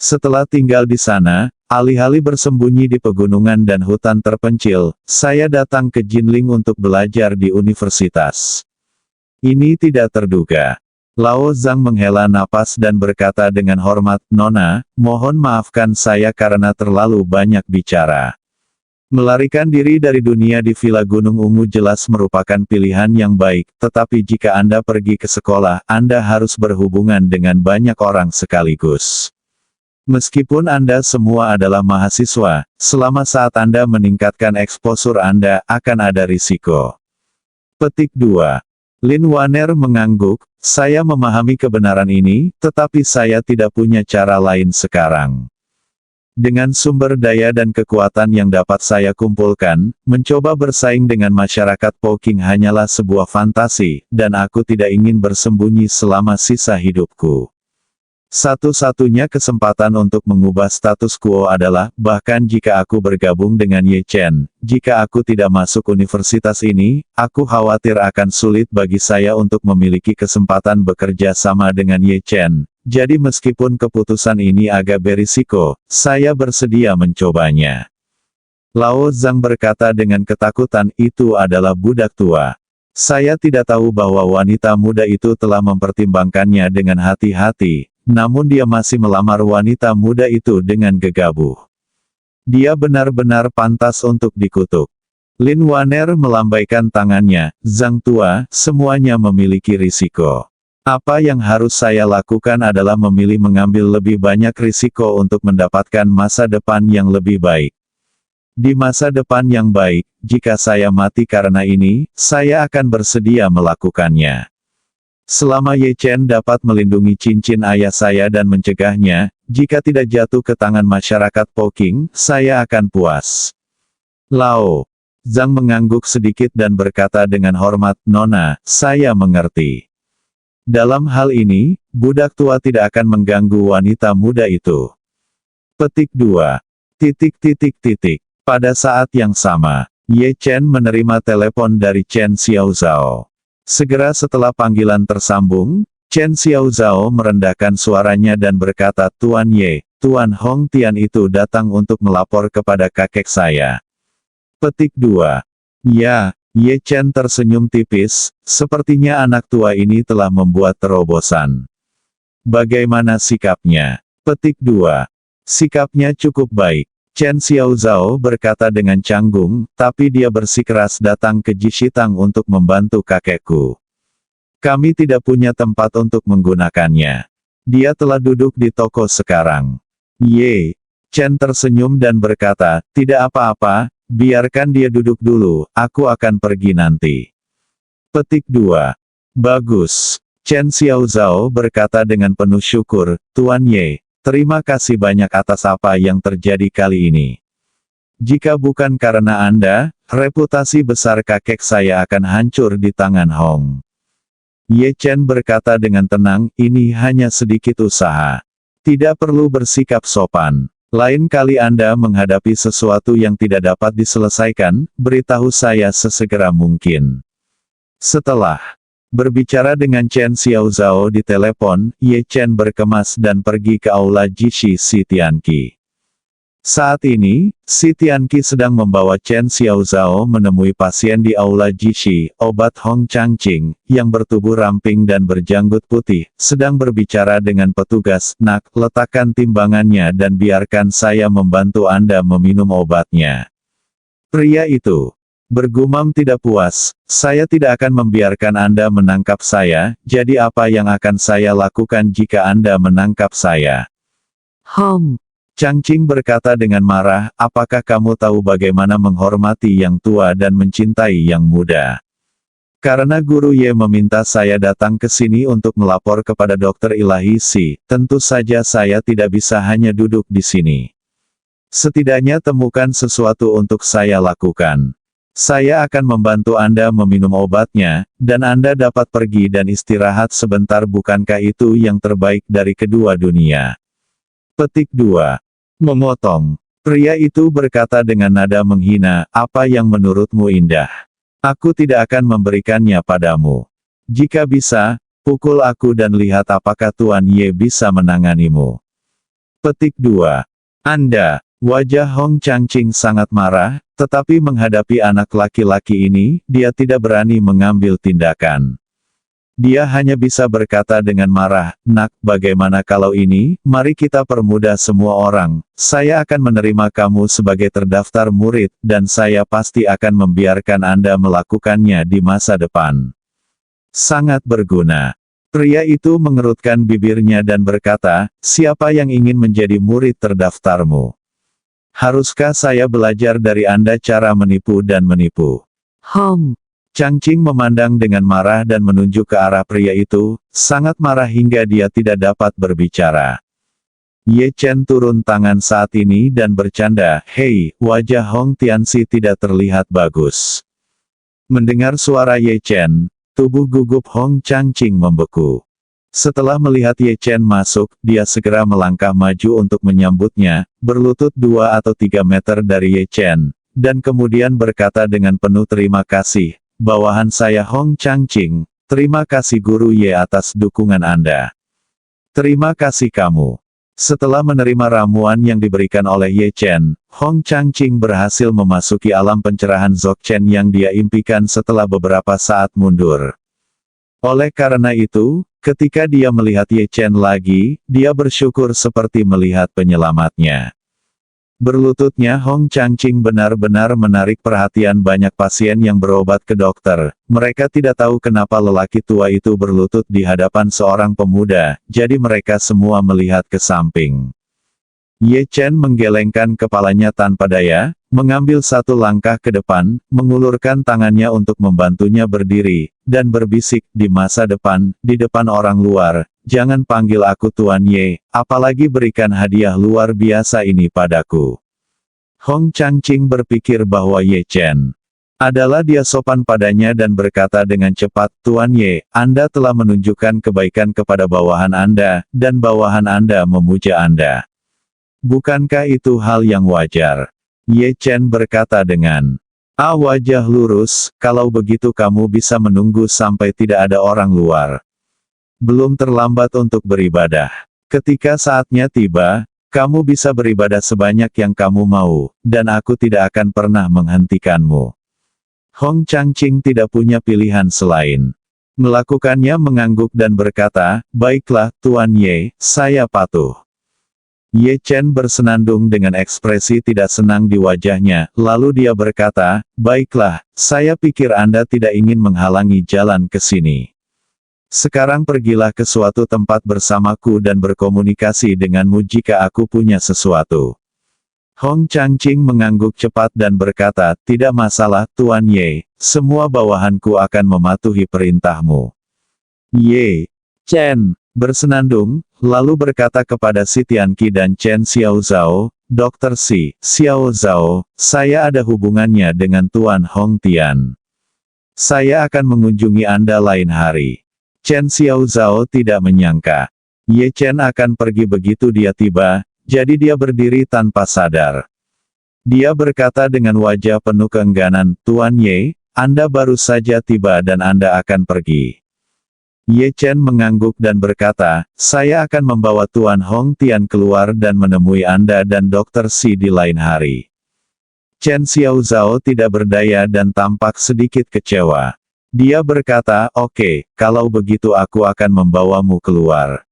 Setelah tinggal di sana, alih-alih bersembunyi di pegunungan dan hutan terpencil, saya datang ke Jinling untuk belajar di universitas. Ini tidak terduga." Lao Zhang menghela napas dan berkata dengan hormat, "Nona, mohon maafkan saya karena terlalu banyak bicara." Melarikan diri dari dunia di Villa Gunung Ungu jelas merupakan pilihan yang baik, tetapi jika Anda pergi ke sekolah, Anda harus berhubungan dengan banyak orang sekaligus. Meskipun Anda semua adalah mahasiswa, selama saat Anda meningkatkan eksposur Anda, akan ada risiko. Petik 2. Lin Waner mengangguk, "Saya memahami kebenaran ini, tetapi saya tidak punya cara lain sekarang. Dengan sumber daya dan kekuatan yang dapat saya kumpulkan, mencoba bersaing dengan masyarakat Poking hanyalah sebuah fantasi, dan aku tidak ingin bersembunyi selama sisa hidupku. Satu-satunya kesempatan untuk mengubah status quo adalah, bahkan jika aku bergabung dengan Ye Chen, jika aku tidak masuk universitas ini, aku khawatir akan sulit bagi saya untuk memiliki kesempatan bekerja sama dengan Ye Chen. Jadi meskipun keputusan ini agak berisiko, saya bersedia mencobanya." Lao Zhang berkata dengan ketakutan, "Itu adalah budak tua. Saya tidak tahu bahwa wanita muda itu telah mempertimbangkannya dengan hati-hati, namun dia masih melamar wanita muda itu dengan gegabah. Dia benar-benar pantas untuk dikutuk." Lin Waner melambaikan tangannya, "Zhang tua, semuanya memiliki risiko. Apa yang harus saya lakukan adalah memilih mengambil lebih banyak risiko untuk mendapatkan masa depan yang lebih baik. Di masa depan yang baik, jika saya mati karena ini, saya akan bersedia melakukannya. Selama Ye Chen dapat melindungi cincin ayah saya dan mencegahnya, jika tidak jatuh ke tangan masyarakat Poking, saya akan puas." Lao Zhang mengangguk sedikit dan berkata dengan hormat, "Nona, saya mengerti. Dalam hal ini, budak tua tidak akan mengganggu wanita muda itu." Petik 2. Pada saat yang sama, Ye Chen menerima telepon dari Chen Xiaozhao. Segera setelah panggilan tersambung, Chen Xiaozhao merendahkan suaranya dan berkata, "Tuan Ye, Tuan Hong Tian itu datang untuk melapor kepada kakek saya." Petik 2. "Ya." Ye Chen tersenyum tipis, sepertinya anak tua ini telah membuat terobosan. "Bagaimana sikapnya?" Petik 2. "Sikapnya cukup baik." Chen Xiaozhao berkata dengan canggung, "Tapi dia bersikeras datang ke Jishitang untuk membantu kakekku. Kami tidak punya tempat untuk menggunakannya. Dia telah duduk di toko sekarang." Ye Chen tersenyum dan berkata, "Tidak apa-apa, biarkan dia duduk dulu, aku akan pergi nanti." Petik 2. "Bagus." Chen Xiaozhao berkata dengan penuh syukur, "Tuan Ye, terima kasih banyak atas apa yang terjadi kali ini. Jika bukan karena Anda, reputasi besar kakek saya akan hancur di tangan Hong." Ye Chen berkata dengan tenang, "Ini hanya sedikit usaha. Tidak perlu bersikap sopan. Lain kali Anda menghadapi sesuatu yang tidak dapat diselesaikan, beritahu saya sesegera mungkin." Setelah berbicara dengan Chen Xiaozhao di telepon, Ye Chen berkemas dan pergi ke aula Jishi Si Tianqi. Saat ini, Si Tianqi sedang membawa Chen Xiaozhao menemui pasien di aula Jishi, obat Hong Changqing, yang bertubuh ramping dan berjanggut putih, sedang berbicara dengan petugas, "Nak, letakkan timbangannya dan biarkan saya membantu Anda meminum obatnya." Pria itu bergumam tidak puas, "Saya tidak akan membiarkan Anda menangkap saya, jadi apa yang akan saya lakukan jika Anda menangkap saya?" "Hong Changqing berkata dengan marah, "Apakah kamu tahu bagaimana menghormati yang tua dan mencintai yang muda? Karena Guru Ye meminta saya datang ke sini untuk melapor kepada Dokter Ilahi Si, tentu saja saya tidak bisa hanya duduk di sini. Setidaknya temukan sesuatu untuk saya lakukan. Saya akan membantu Anda meminum obatnya, dan Anda dapat pergi dan istirahat sebentar. Bukankah itu yang terbaik dari kedua dunia?" Petik 2. Memotong. Pria itu berkata dengan nada menghina, "Apa yang menurutmu indah? Aku tidak akan memberikannya padamu. Jika bisa, pukul aku dan lihat apakah Tuan Ye bisa menanganimu." Petik 2. Anda. Wajah Hong Changqing sangat marah, tetapi menghadapi anak laki-laki ini, dia tidak berani mengambil tindakan. Dia hanya bisa berkata dengan marah, "Nak, bagaimana kalau ini? Mari kita permudah semua orang. Saya akan menerima kamu sebagai terdaftar murid, dan saya pasti akan membiarkan Anda melakukannya di masa depan." Sangat berguna. Pria itu mengerutkan bibirnya dan berkata, "Siapa yang ingin menjadi murid terdaftarmu? Haruskah saya belajar dari Anda cara menipu dan menipu?" Changqing memandang dengan marah dan menunjuk ke arah pria itu, sangat marah hingga dia tidak dapat berbicara. Ye Chen turun tangan saat ini dan bercanda, "Hei, wajah Hong Tianxi tidak terlihat bagus." Mendengar suara Ye Chen, tubuh gugup Hong Changqing membeku. Setelah melihat Ye Chen masuk, dia segera melangkah maju untuk menyambutnya, berlutut 2 atau 3 meter dari Ye Chen, dan kemudian berkata dengan penuh terima kasih, "Bawahan saya Hong Changqing, terima kasih Guru Ye atas dukungan Anda." "Terima kasih kamu." Setelah menerima ramuan yang diberikan oleh Ye Chen, Hong Changqing berhasil memasuki alam pencerahan Dzogchen yang dia impikan setelah beberapa saat mundur. Oleh karena itu, ketika dia melihat Ye Chen lagi, dia bersyukur seperti melihat penyelamatnya. Berlututnya Hong Changqing benar-benar menarik perhatian banyak pasien yang berobat ke dokter. Mereka tidak tahu kenapa lelaki tua itu berlutut di hadapan seorang pemuda, jadi mereka semua melihat ke samping. Ye Chen menggelengkan kepalanya tanpa daya, mengambil satu langkah ke depan, mengulurkan tangannya untuk membantunya berdiri, dan berbisik, "Di masa depan, di depan orang luar, jangan panggil aku Tuan Ye, apalagi berikan hadiah luar biasa ini padaku." Hong Changqing berpikir bahwa Ye Chen adalah dia sopan padanya dan berkata dengan cepat, "Tuan Ye, Anda telah menunjukkan kebaikan kepada bawahan Anda, dan bawahan Anda memuja Anda. Bukankah itu hal yang wajar?" Ye Chen berkata dengan wajah lurus, "Kalau begitu kamu bisa menunggu sampai tidak ada orang luar. Belum terlambat untuk beribadah. Ketika saatnya tiba, kamu bisa beribadah sebanyak yang kamu mau, dan aku tidak akan pernah menghentikanmu." Hong Changqing tidak punya pilihan selain melakukannya, mengangguk dan berkata, "Baiklah, Tuan Ye, saya patuh." Ye Chen bersenandung dengan ekspresi tidak senang di wajahnya, lalu dia berkata, "Baiklah, saya pikir Anda tidak ingin menghalangi jalan ke sini. Sekarang pergilah ke suatu tempat bersamaku dan berkomunikasi denganmu jika aku punya sesuatu." Hong Changqing mengangguk cepat dan berkata, "Tidak masalah, Tuan Ye, semua bawahanku akan mematuhi perintahmu." Ye Chen bersenandung, lalu berkata kepada Si Tianqi dan Chen Xiaozhao, "Dr. Si, Xiaozhao, saya ada hubungannya dengan Tuan Hong Tian. Saya akan mengunjungi Anda lain hari." Chen Xiaozhao tidak menyangka Ye Chen akan pergi begitu dia tiba, jadi dia berdiri tanpa sadar. Dia berkata dengan wajah penuh keengganan, "Tuan Ye, Anda baru saja tiba dan Anda akan pergi." Ye Chen mengangguk dan berkata, "Saya akan membawa Tuan Hong Tian keluar dan menemui Anda dan Dr. Si di lain hari." Chen Xiaozhao tidak berdaya dan tampak sedikit kecewa. Dia berkata, "Oke, kalau begitu aku akan membawamu keluar."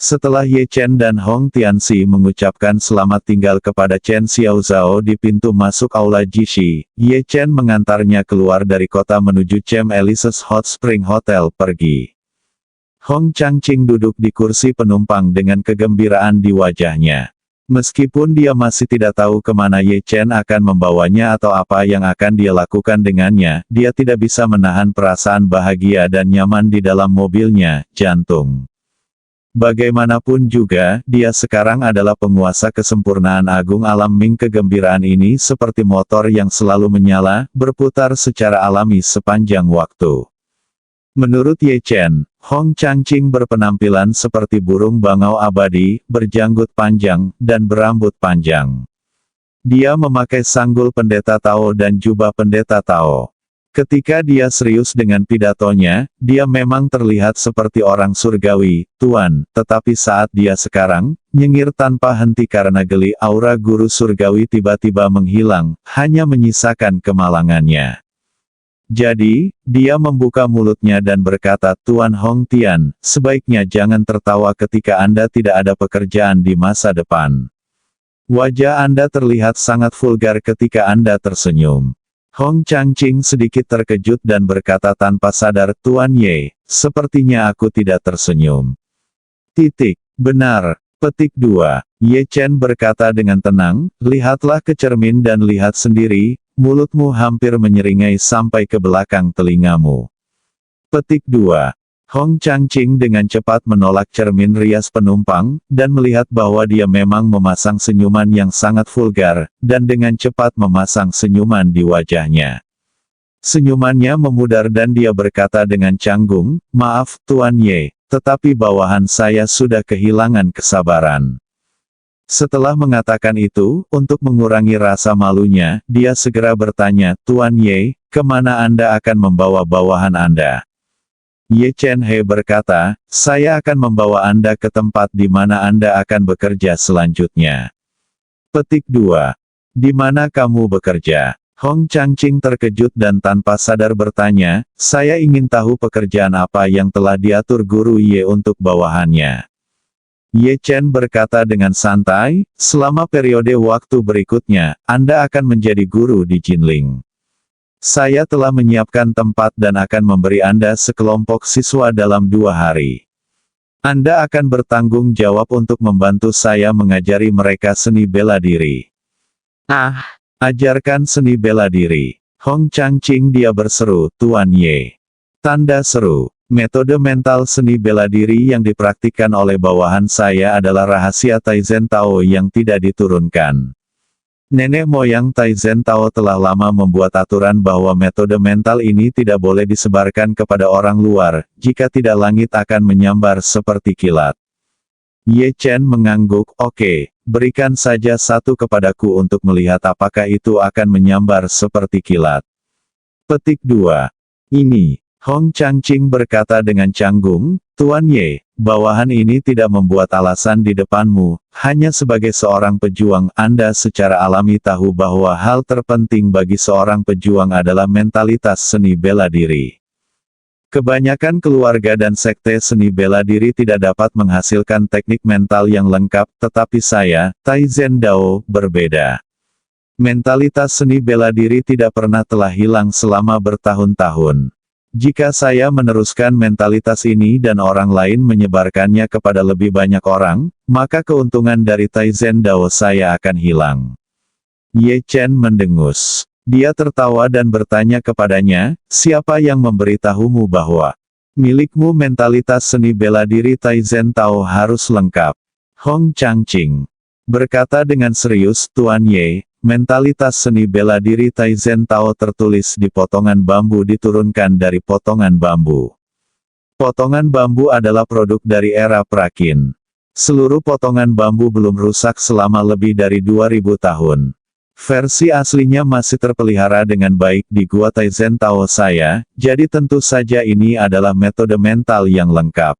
Setelah Ye Chen dan Hong Tianxi mengucapkan selamat tinggal kepada Chen Xiaozhao di pintu masuk aula Jishi, Ye Chen mengantarnya keluar dari kota menuju Chem Elises Hot Spring Hotel pergi. Hong Changqing duduk di kursi penumpang dengan kegembiraan di wajahnya. Meskipun dia masih tidak tahu kemana Ye Chen akan membawanya atau apa yang akan dia lakukan dengannya, dia tidak bisa menahan perasaan bahagia dan nyaman di dalam mobilnya, jantung. Bagaimanapun juga, dia sekarang adalah penguasa kesempurnaan agung alam Ming. Kegembiraan ini seperti motor yang selalu menyala, berputar secara alami sepanjang waktu. Menurut Ye Chen, Hong Changqing berpenampilan seperti burung bangau abadi, berjanggut panjang, dan berambut panjang. Dia memakai sanggul pendeta Tao dan jubah pendeta Tao. Ketika dia serius dengan pidatonya, dia memang terlihat seperti orang surgawi, Tuan, tetapi saat dia sekarang, nyengir tanpa henti karena geli, aura guru surgawi tiba-tiba menghilang, hanya menyisakan kemalangannya. Jadi, dia membuka mulutnya dan berkata, Tuan Hong Tian, sebaiknya jangan tertawa ketika Anda tidak ada pekerjaan di masa depan. Wajah Anda terlihat sangat vulgar ketika Anda tersenyum. Hong Changqing sedikit terkejut dan berkata tanpa sadar, Tuan Ye, sepertinya aku tidak tersenyum. Benar. Petik 2. Ye Chen berkata dengan tenang, lihatlah ke cermin dan lihat sendiri, mulutmu hampir menyeringai sampai ke belakang telingamu. Petik 2. Hong Changqing dengan cepat menolak cermin rias penumpang, dan melihat bahwa dia memang memasang senyuman yang sangat vulgar, dan dengan cepat memasang senyuman di wajahnya. Senyumannya memudar dan dia berkata dengan canggung, maaf, Tuan Ye, tetapi bawahan saya sudah kehilangan kesabaran. Setelah mengatakan itu, untuk mengurangi rasa malunya, dia segera bertanya, Tuan Ye, kemana Anda akan membawa bawahan Anda? Ye Chen He berkata, saya akan membawa Anda ke tempat di mana Anda akan bekerja selanjutnya. Petik 2. Di mana kamu bekerja? Hong Changqing terkejut dan tanpa sadar bertanya, saya ingin tahu pekerjaan apa yang telah diatur guru Ye untuk bawahannya. Ye Chen berkata dengan santai, selama periode waktu berikutnya, Anda akan menjadi guru di Jinling. Saya telah menyiapkan tempat dan akan memberi Anda sekelompok siswa dalam 2 hari. Anda akan bertanggung jawab untuk membantu saya mengajari mereka seni bela diri. Ajarkan seni bela diri. Hong Changqing dia berseru, Tuan Ye. Tanda seru. Metode mental seni bela diri yang dipraktikkan oleh bawahan saya adalah rahasia Taizen Tao yang tidak diturunkan. Nenek moyang Taizen Tao telah lama membuat aturan bahwa metode mental ini tidak boleh disebarkan kepada orang luar, jika tidak langit akan menyambar seperti kilat. Ye Chen mengangguk, oke, berikan saja satu kepadaku untuk melihat apakah itu akan menyambar seperti kilat. Petik 2. Ini. Hong Changqing berkata dengan canggung, Tuan Ye, bawahan ini tidak membuat alasan di depanmu, hanya sebagai seorang pejuang Anda secara alami tahu bahwa hal terpenting bagi seorang pejuang adalah mentalitas seni bela diri. Kebanyakan keluarga dan sekte seni bela diri tidak dapat menghasilkan teknik mental yang lengkap, tetapi saya, Taizen Dao, berbeda. Mentalitas seni bela diri tidak pernah telah hilang selama bertahun-tahun. Jika saya meneruskan mentalitas ini dan orang lain menyebarkannya kepada lebih banyak orang, maka keuntungan dari Taizen Dao saya akan hilang. Ye Chen mendengus. Dia tertawa dan bertanya kepadanya, siapa yang memberitahumu bahwa milikmu mentalitas seni bela diri Taizen Tao harus lengkap? Hong Changqing berkata dengan serius, Tuan Ye, mentalitas seni bela diri Taizen Tao tertulis di potongan bambu diturunkan dari potongan bambu. Potongan bambu adalah produk dari era Prakin. Seluruh potongan bambu belum rusak selama lebih dari 2000 tahun. Versi aslinya masih terpelihara dengan baik di Gua Taizen Tao saya, jadi tentu saja ini adalah metode mental yang lengkap.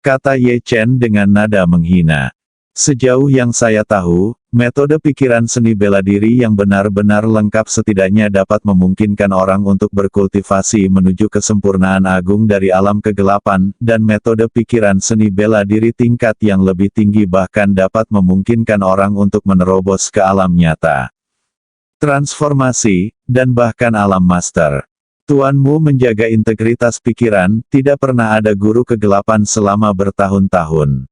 Kata Ye Chen dengan nada menghina. Sejauh yang saya tahu, metode pikiran seni bela diri yang benar-benar lengkap setidaknya dapat memungkinkan orang untuk berkultivasi menuju kesempurnaan agung dari alam kegelapan, dan metode pikiran seni bela diri tingkat yang lebih tinggi bahkan dapat memungkinkan orang untuk menerobos ke alam nyata. Transformasi, dan bahkan alam master. Tuanmu menjaga integritas pikiran, tidak pernah ada guru kegelapan selama bertahun-tahun.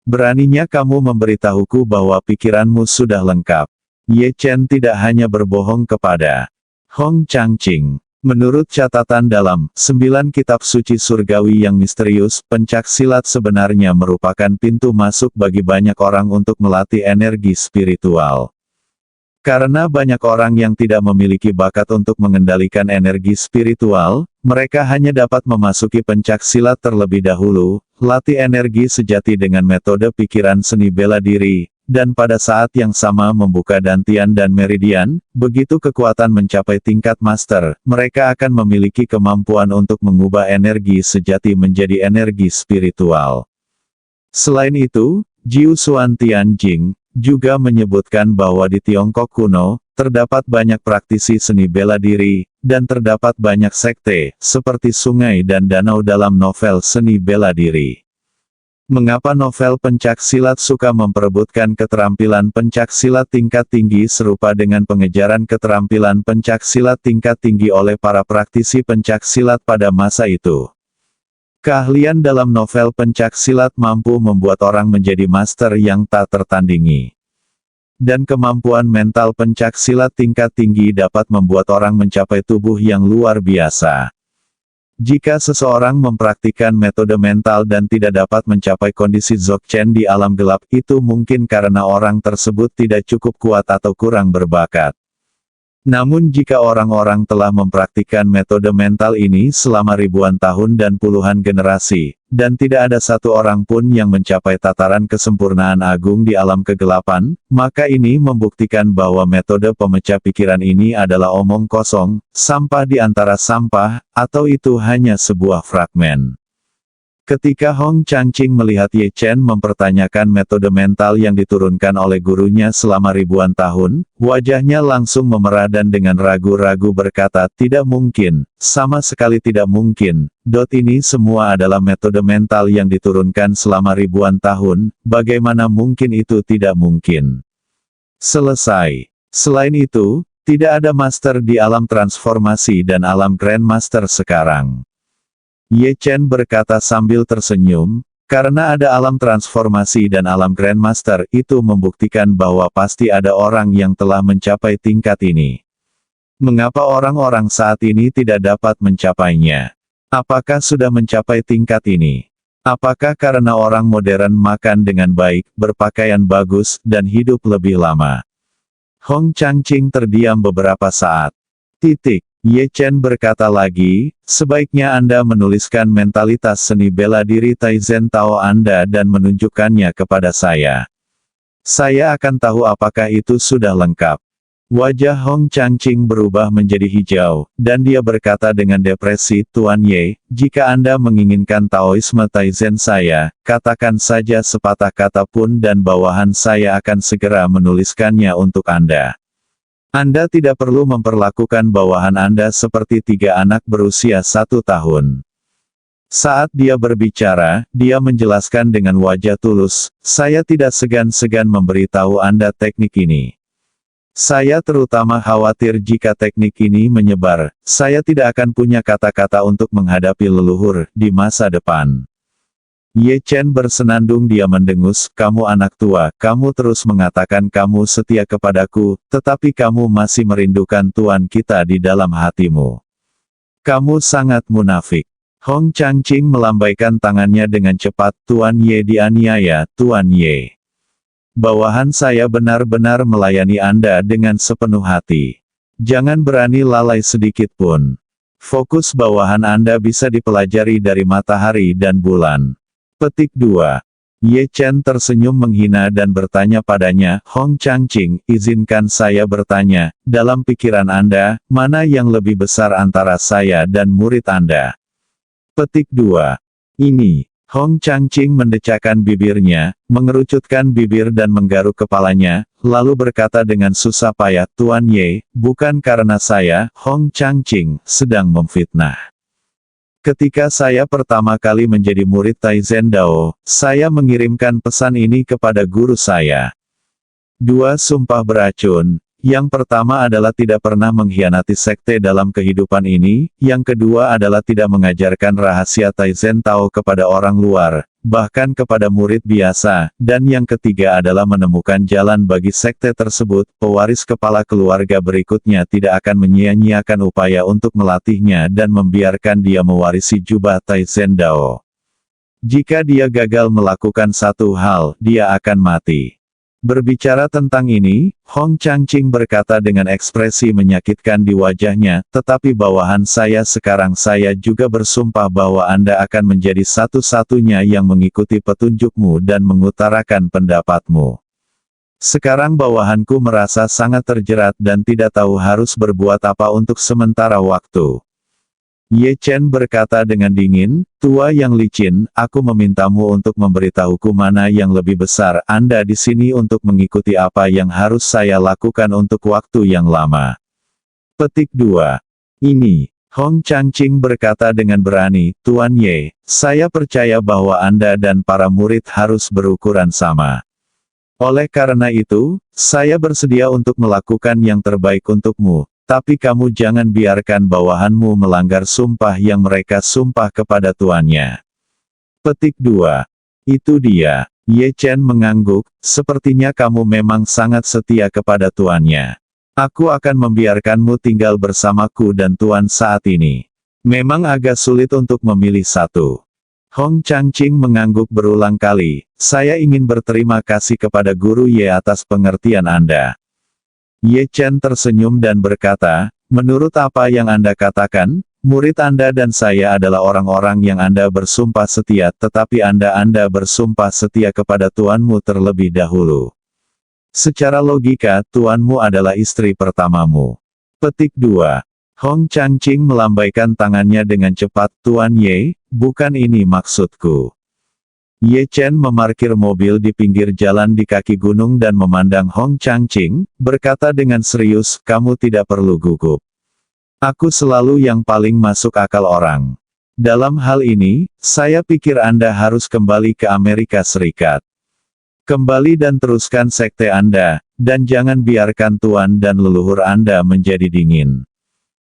Beraninya kamu memberitahuku bahwa pikiranmu sudah lengkap. Ye Chen tidak hanya berbohong kepada Hong Changqing. Menurut catatan dalam 9 kitab suci surgawi yang misterius, pencak silat sebenarnya merupakan pintu masuk bagi banyak orang untuk melatih energi spiritual. Karena banyak orang yang tidak memiliki bakat untuk mengendalikan energi spiritual, mereka hanya dapat memasuki pencak silat terlebih dahulu, latih energi sejati dengan metode pikiran seni bela diri, dan pada saat yang sama membuka dantian dan meridian, begitu kekuatan mencapai tingkat master, mereka akan memiliki kemampuan untuk mengubah energi sejati menjadi energi spiritual. Selain itu, Jiu Xuan Tianjing, juga menyebutkan bahwa di Tiongkok kuno, terdapat banyak praktisi seni bela diri, dan terdapat banyak sekte, seperti sungai dan danau dalam novel seni bela diri. Mengapa novel pencak silat suka memperebutkan keterampilan pencak silat tingkat tinggi serupa dengan pengejaran keterampilan pencak silat tingkat tinggi oleh para praktisi pencak silat pada masa itu? Keahlian dalam novel pencak silat mampu membuat orang menjadi master yang tak tertandingi. Dan kemampuan mental pencak silat tingkat tinggi dapat membuat orang mencapai tubuh yang luar biasa. Jika seseorang mempraktikkan metode mental dan tidak dapat mencapai kondisi Dzogchen di alam gelap, itu mungkin karena orang tersebut tidak cukup kuat atau kurang berbakat. Namun jika orang-orang telah mempraktikkan metode mental ini selama ribuan tahun dan puluhan generasi, dan tidak ada satu orang pun yang mencapai tataran kesempurnaan agung di alam kegelapan, maka ini membuktikan bahwa metode pemecah pikiran ini adalah omong kosong, sampah di antara sampah, atau itu hanya sebuah fragmen. Ketika Hong Changqing melihat Ye Chen mempertanyakan metode mental yang diturunkan oleh gurunya selama ribuan tahun, wajahnya langsung memerah dan dengan ragu-ragu berkata, "Tidak mungkin, sama sekali tidak mungkin. Ini semua adalah metode mental yang diturunkan selama ribuan tahun, bagaimana mungkin itu tidak mungkin?" Selesai. Selain itu, tidak ada master di alam transformasi dan alam Grandmaster sekarang. Ye Chen berkata sambil tersenyum, karena ada alam transformasi dan alam Grandmaster itu membuktikan bahwa pasti ada orang yang telah mencapai tingkat ini. Mengapa orang-orang saat ini tidak dapat mencapainya? Apakah sudah mencapai tingkat ini? Apakah karena orang modern makan dengan baik, berpakaian bagus, dan hidup lebih lama? Hong Changqing terdiam beberapa saat. Ye Chen berkata lagi, sebaiknya Anda menuliskan mentalitas seni bela diri Taizen Tao Anda dan menunjukkannya kepada saya. Saya akan tahu apakah itu sudah lengkap. Wajah Hong Changqing berubah menjadi hijau, dan dia berkata dengan depresi, "Tuan Ye, jika Anda menginginkan Taoisme Taizen saya, katakan saja sepatah kata pun dan bawahan saya akan segera menuliskannya untuk Anda. Anda tidak perlu memperlakukan bawahan Anda seperti 3 anak berusia 1 tahun." Saat dia berbicara, dia menjelaskan dengan wajah tulus, "Saya tidak segan-segan memberitahu Anda teknik ini. Saya terutama khawatir jika teknik ini menyebar, saya tidak akan punya kata-kata untuk menghadapi leluhur di masa depan." Ye Chen bersenandung, dia mendengus, "Kamu anak tua, kamu terus mengatakan kamu setia kepadaku, tetapi kamu masih merindukan Tuan kita di dalam hatimu. Kamu sangat munafik." Hong Changqing melambaikan tangannya dengan cepat, "Tuan Ye dianiaya, Tuan Ye. Bawahan saya benar-benar melayani Anda dengan sepenuh hati. Jangan berani lalai sedikit pun. Fokus bawahan Anda bisa dipelajari dari matahari dan bulan." Petik 2. Ye Chen tersenyum menghina dan bertanya padanya, "Hong Changqing, izinkan saya bertanya, dalam pikiran Anda, mana yang lebih besar antara saya dan murid Anda?" Petik 2. Ini. Hong Changqing mendecakkan bibirnya, mengerucutkan bibir dan menggaruk kepalanya, lalu berkata dengan susah payah, "Tuan Ye, bukan karena saya, Hong Changqing, sedang memfitnah. Ketika saya pertama kali menjadi murid Taizen Dao, saya mengirimkan pesan ini kepada guru saya. 2 sumpah beracun. Yang pertama adalah tidak pernah mengkhianati sekte dalam kehidupan ini, yang kedua adalah tidak mengajarkan rahasia Taizen Tao kepada orang luar, bahkan kepada murid biasa, dan yang ketiga adalah menemukan jalan bagi sekte tersebut. Pewaris kepala keluarga berikutnya tidak akan menyia-nyiakan upaya untuk melatihnya dan membiarkan dia mewarisi jubah Taizen Dao. Jika dia gagal melakukan satu hal, dia akan mati." Berbicara tentang ini, Hong Changqing berkata dengan ekspresi menyakitkan di wajahnya, "Tetapi bawahan saya sekarang saya juga bersumpah bahwa Anda akan menjadi satu-satunya yang mengikuti petunjukmu dan mengutarakan pendapatmu. Sekarang bawahanku merasa sangat terjerat dan tidak tahu harus berbuat apa untuk sementara waktu. Ye Chen berkata dengan dingin, tua yang licin, aku memintamu untuk memberitahuku mana yang lebih besar. Anda di sini untuk mengikuti apa yang harus saya lakukan untuk waktu yang lama. Petik 2. Ini, Hong Changqing berkata dengan berani, Tuan Ye, saya percaya bahwa Anda dan para murid harus berukuran sama. Oleh karena itu, saya bersedia untuk melakukan yang terbaik untukmu. Tapi kamu jangan biarkan bawahanmu melanggar sumpah yang mereka sumpah kepada tuannya. Petik 2. Itu dia. Ye Chen mengangguk, sepertinya kamu memang sangat setia kepada tuannya. Aku akan membiarkanmu tinggal bersamaku dan tuan saat ini. Memang agak sulit untuk memilih satu. Hong Changqing mengangguk berulang kali, saya ingin berterima kasih kepada Guru Ye atas pengertian Anda. Ye Chen tersenyum dan berkata, menurut apa yang Anda katakan, murid Anda dan saya adalah orang-orang yang Anda bersumpah setia, tetapi Anda bersumpah setia kepada tuanmu terlebih dahulu. Secara logika, tuanmu adalah istri pertamamu. Petik 2. Hong Changqing melambaikan tangannya dengan cepat, Tuan Ye, bukan ini maksudku. Ye Chen memarkir mobil di pinggir jalan di kaki gunung dan memandang Hong Changqing, berkata dengan serius, kamu tidak perlu gugup. Aku selalu yang paling masuk akal orang. Dalam hal ini, saya pikir Anda harus kembali ke Amerika Serikat. Kembali dan teruskan sekte Anda, dan jangan biarkan tuan dan leluhur Anda menjadi dingin.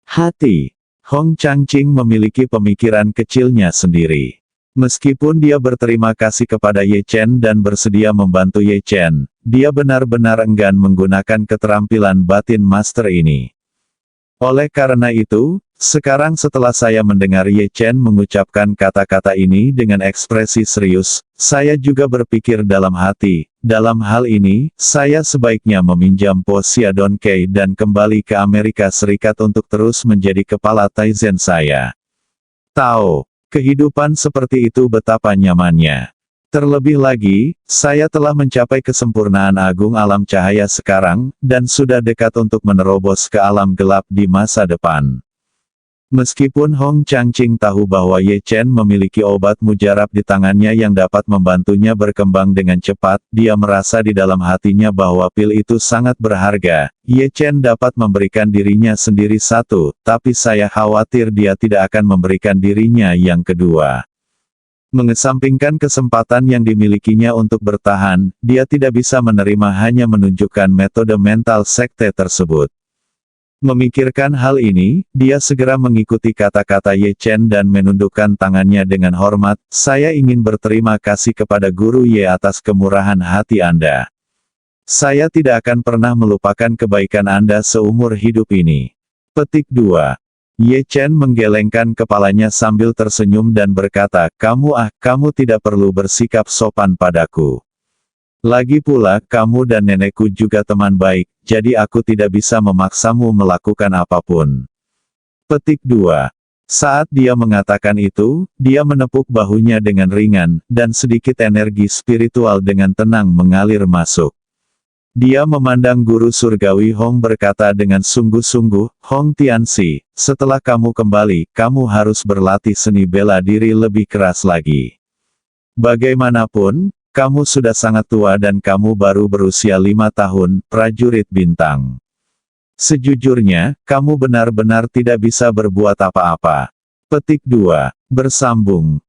Hati. Hong Changqing memiliki pemikiran kecilnya sendiri. Meskipun dia berterima kasih kepada Ye Chen dan bersedia membantu Ye Chen, dia benar-benar enggan menggunakan keterampilan batin master ini. Oleh karena itu, sekarang setelah saya mendengar Ye Chen mengucapkan kata-kata ini dengan ekspresi serius, saya juga berpikir dalam hati, dalam hal ini, saya sebaiknya meminjam Po Xiaodong Kei dan kembali ke Amerika Serikat untuk terus menjadi kepala Taizen saya. Tahu. Kehidupan seperti itu betapa nyamannya. Terlebih lagi, saya telah mencapai kesempurnaan agung alam cahaya sekarang, dan sudah dekat untuk menerobos ke alam gelap di masa depan. Meskipun Hong Changqing tahu bahwa Ye Chen memiliki obat mujarab di tangannya yang dapat membantunya berkembang dengan cepat, dia merasa di dalam hatinya bahwa pil itu sangat berharga. Ye Chen dapat memberikan dirinya sendiri satu, tapi saya khawatir dia tidak akan memberikan dirinya yang kedua. Mengesampingkan kesempatan yang dimilikinya untuk bertahan, dia tidak bisa menerima hanya menunjukkan metode mental sekte tersebut. Memikirkan hal ini, dia segera mengikuti kata-kata Ye Chen dan menundukkan tangannya dengan hormat, saya ingin berterima kasih kepada Guru Ye atas kemurahan hati Anda. Saya tidak akan pernah melupakan kebaikan Anda seumur hidup ini. Petik 2. Ye Chen menggelengkan kepalanya sambil tersenyum dan berkata, kamu tidak perlu bersikap sopan padaku. Lagi pula, kamu dan nenekku juga teman baik, jadi aku tidak bisa memaksamu melakukan apapun. Petik 2. Saat dia mengatakan itu, dia menepuk bahunya dengan ringan, dan sedikit energi spiritual dengan tenang mengalir masuk. Dia memandang guru surgawi Hong berkata dengan sungguh-sungguh, Hong Tianxi, setelah kamu kembali, kamu harus berlatih seni bela diri lebih keras lagi. Bagaimanapun, kamu sudah sangat tua dan kamu baru berusia 5 tahun, prajurit bintang. Sejujurnya, kamu benar-benar tidak bisa berbuat apa-apa. Petik 2. Bersambung.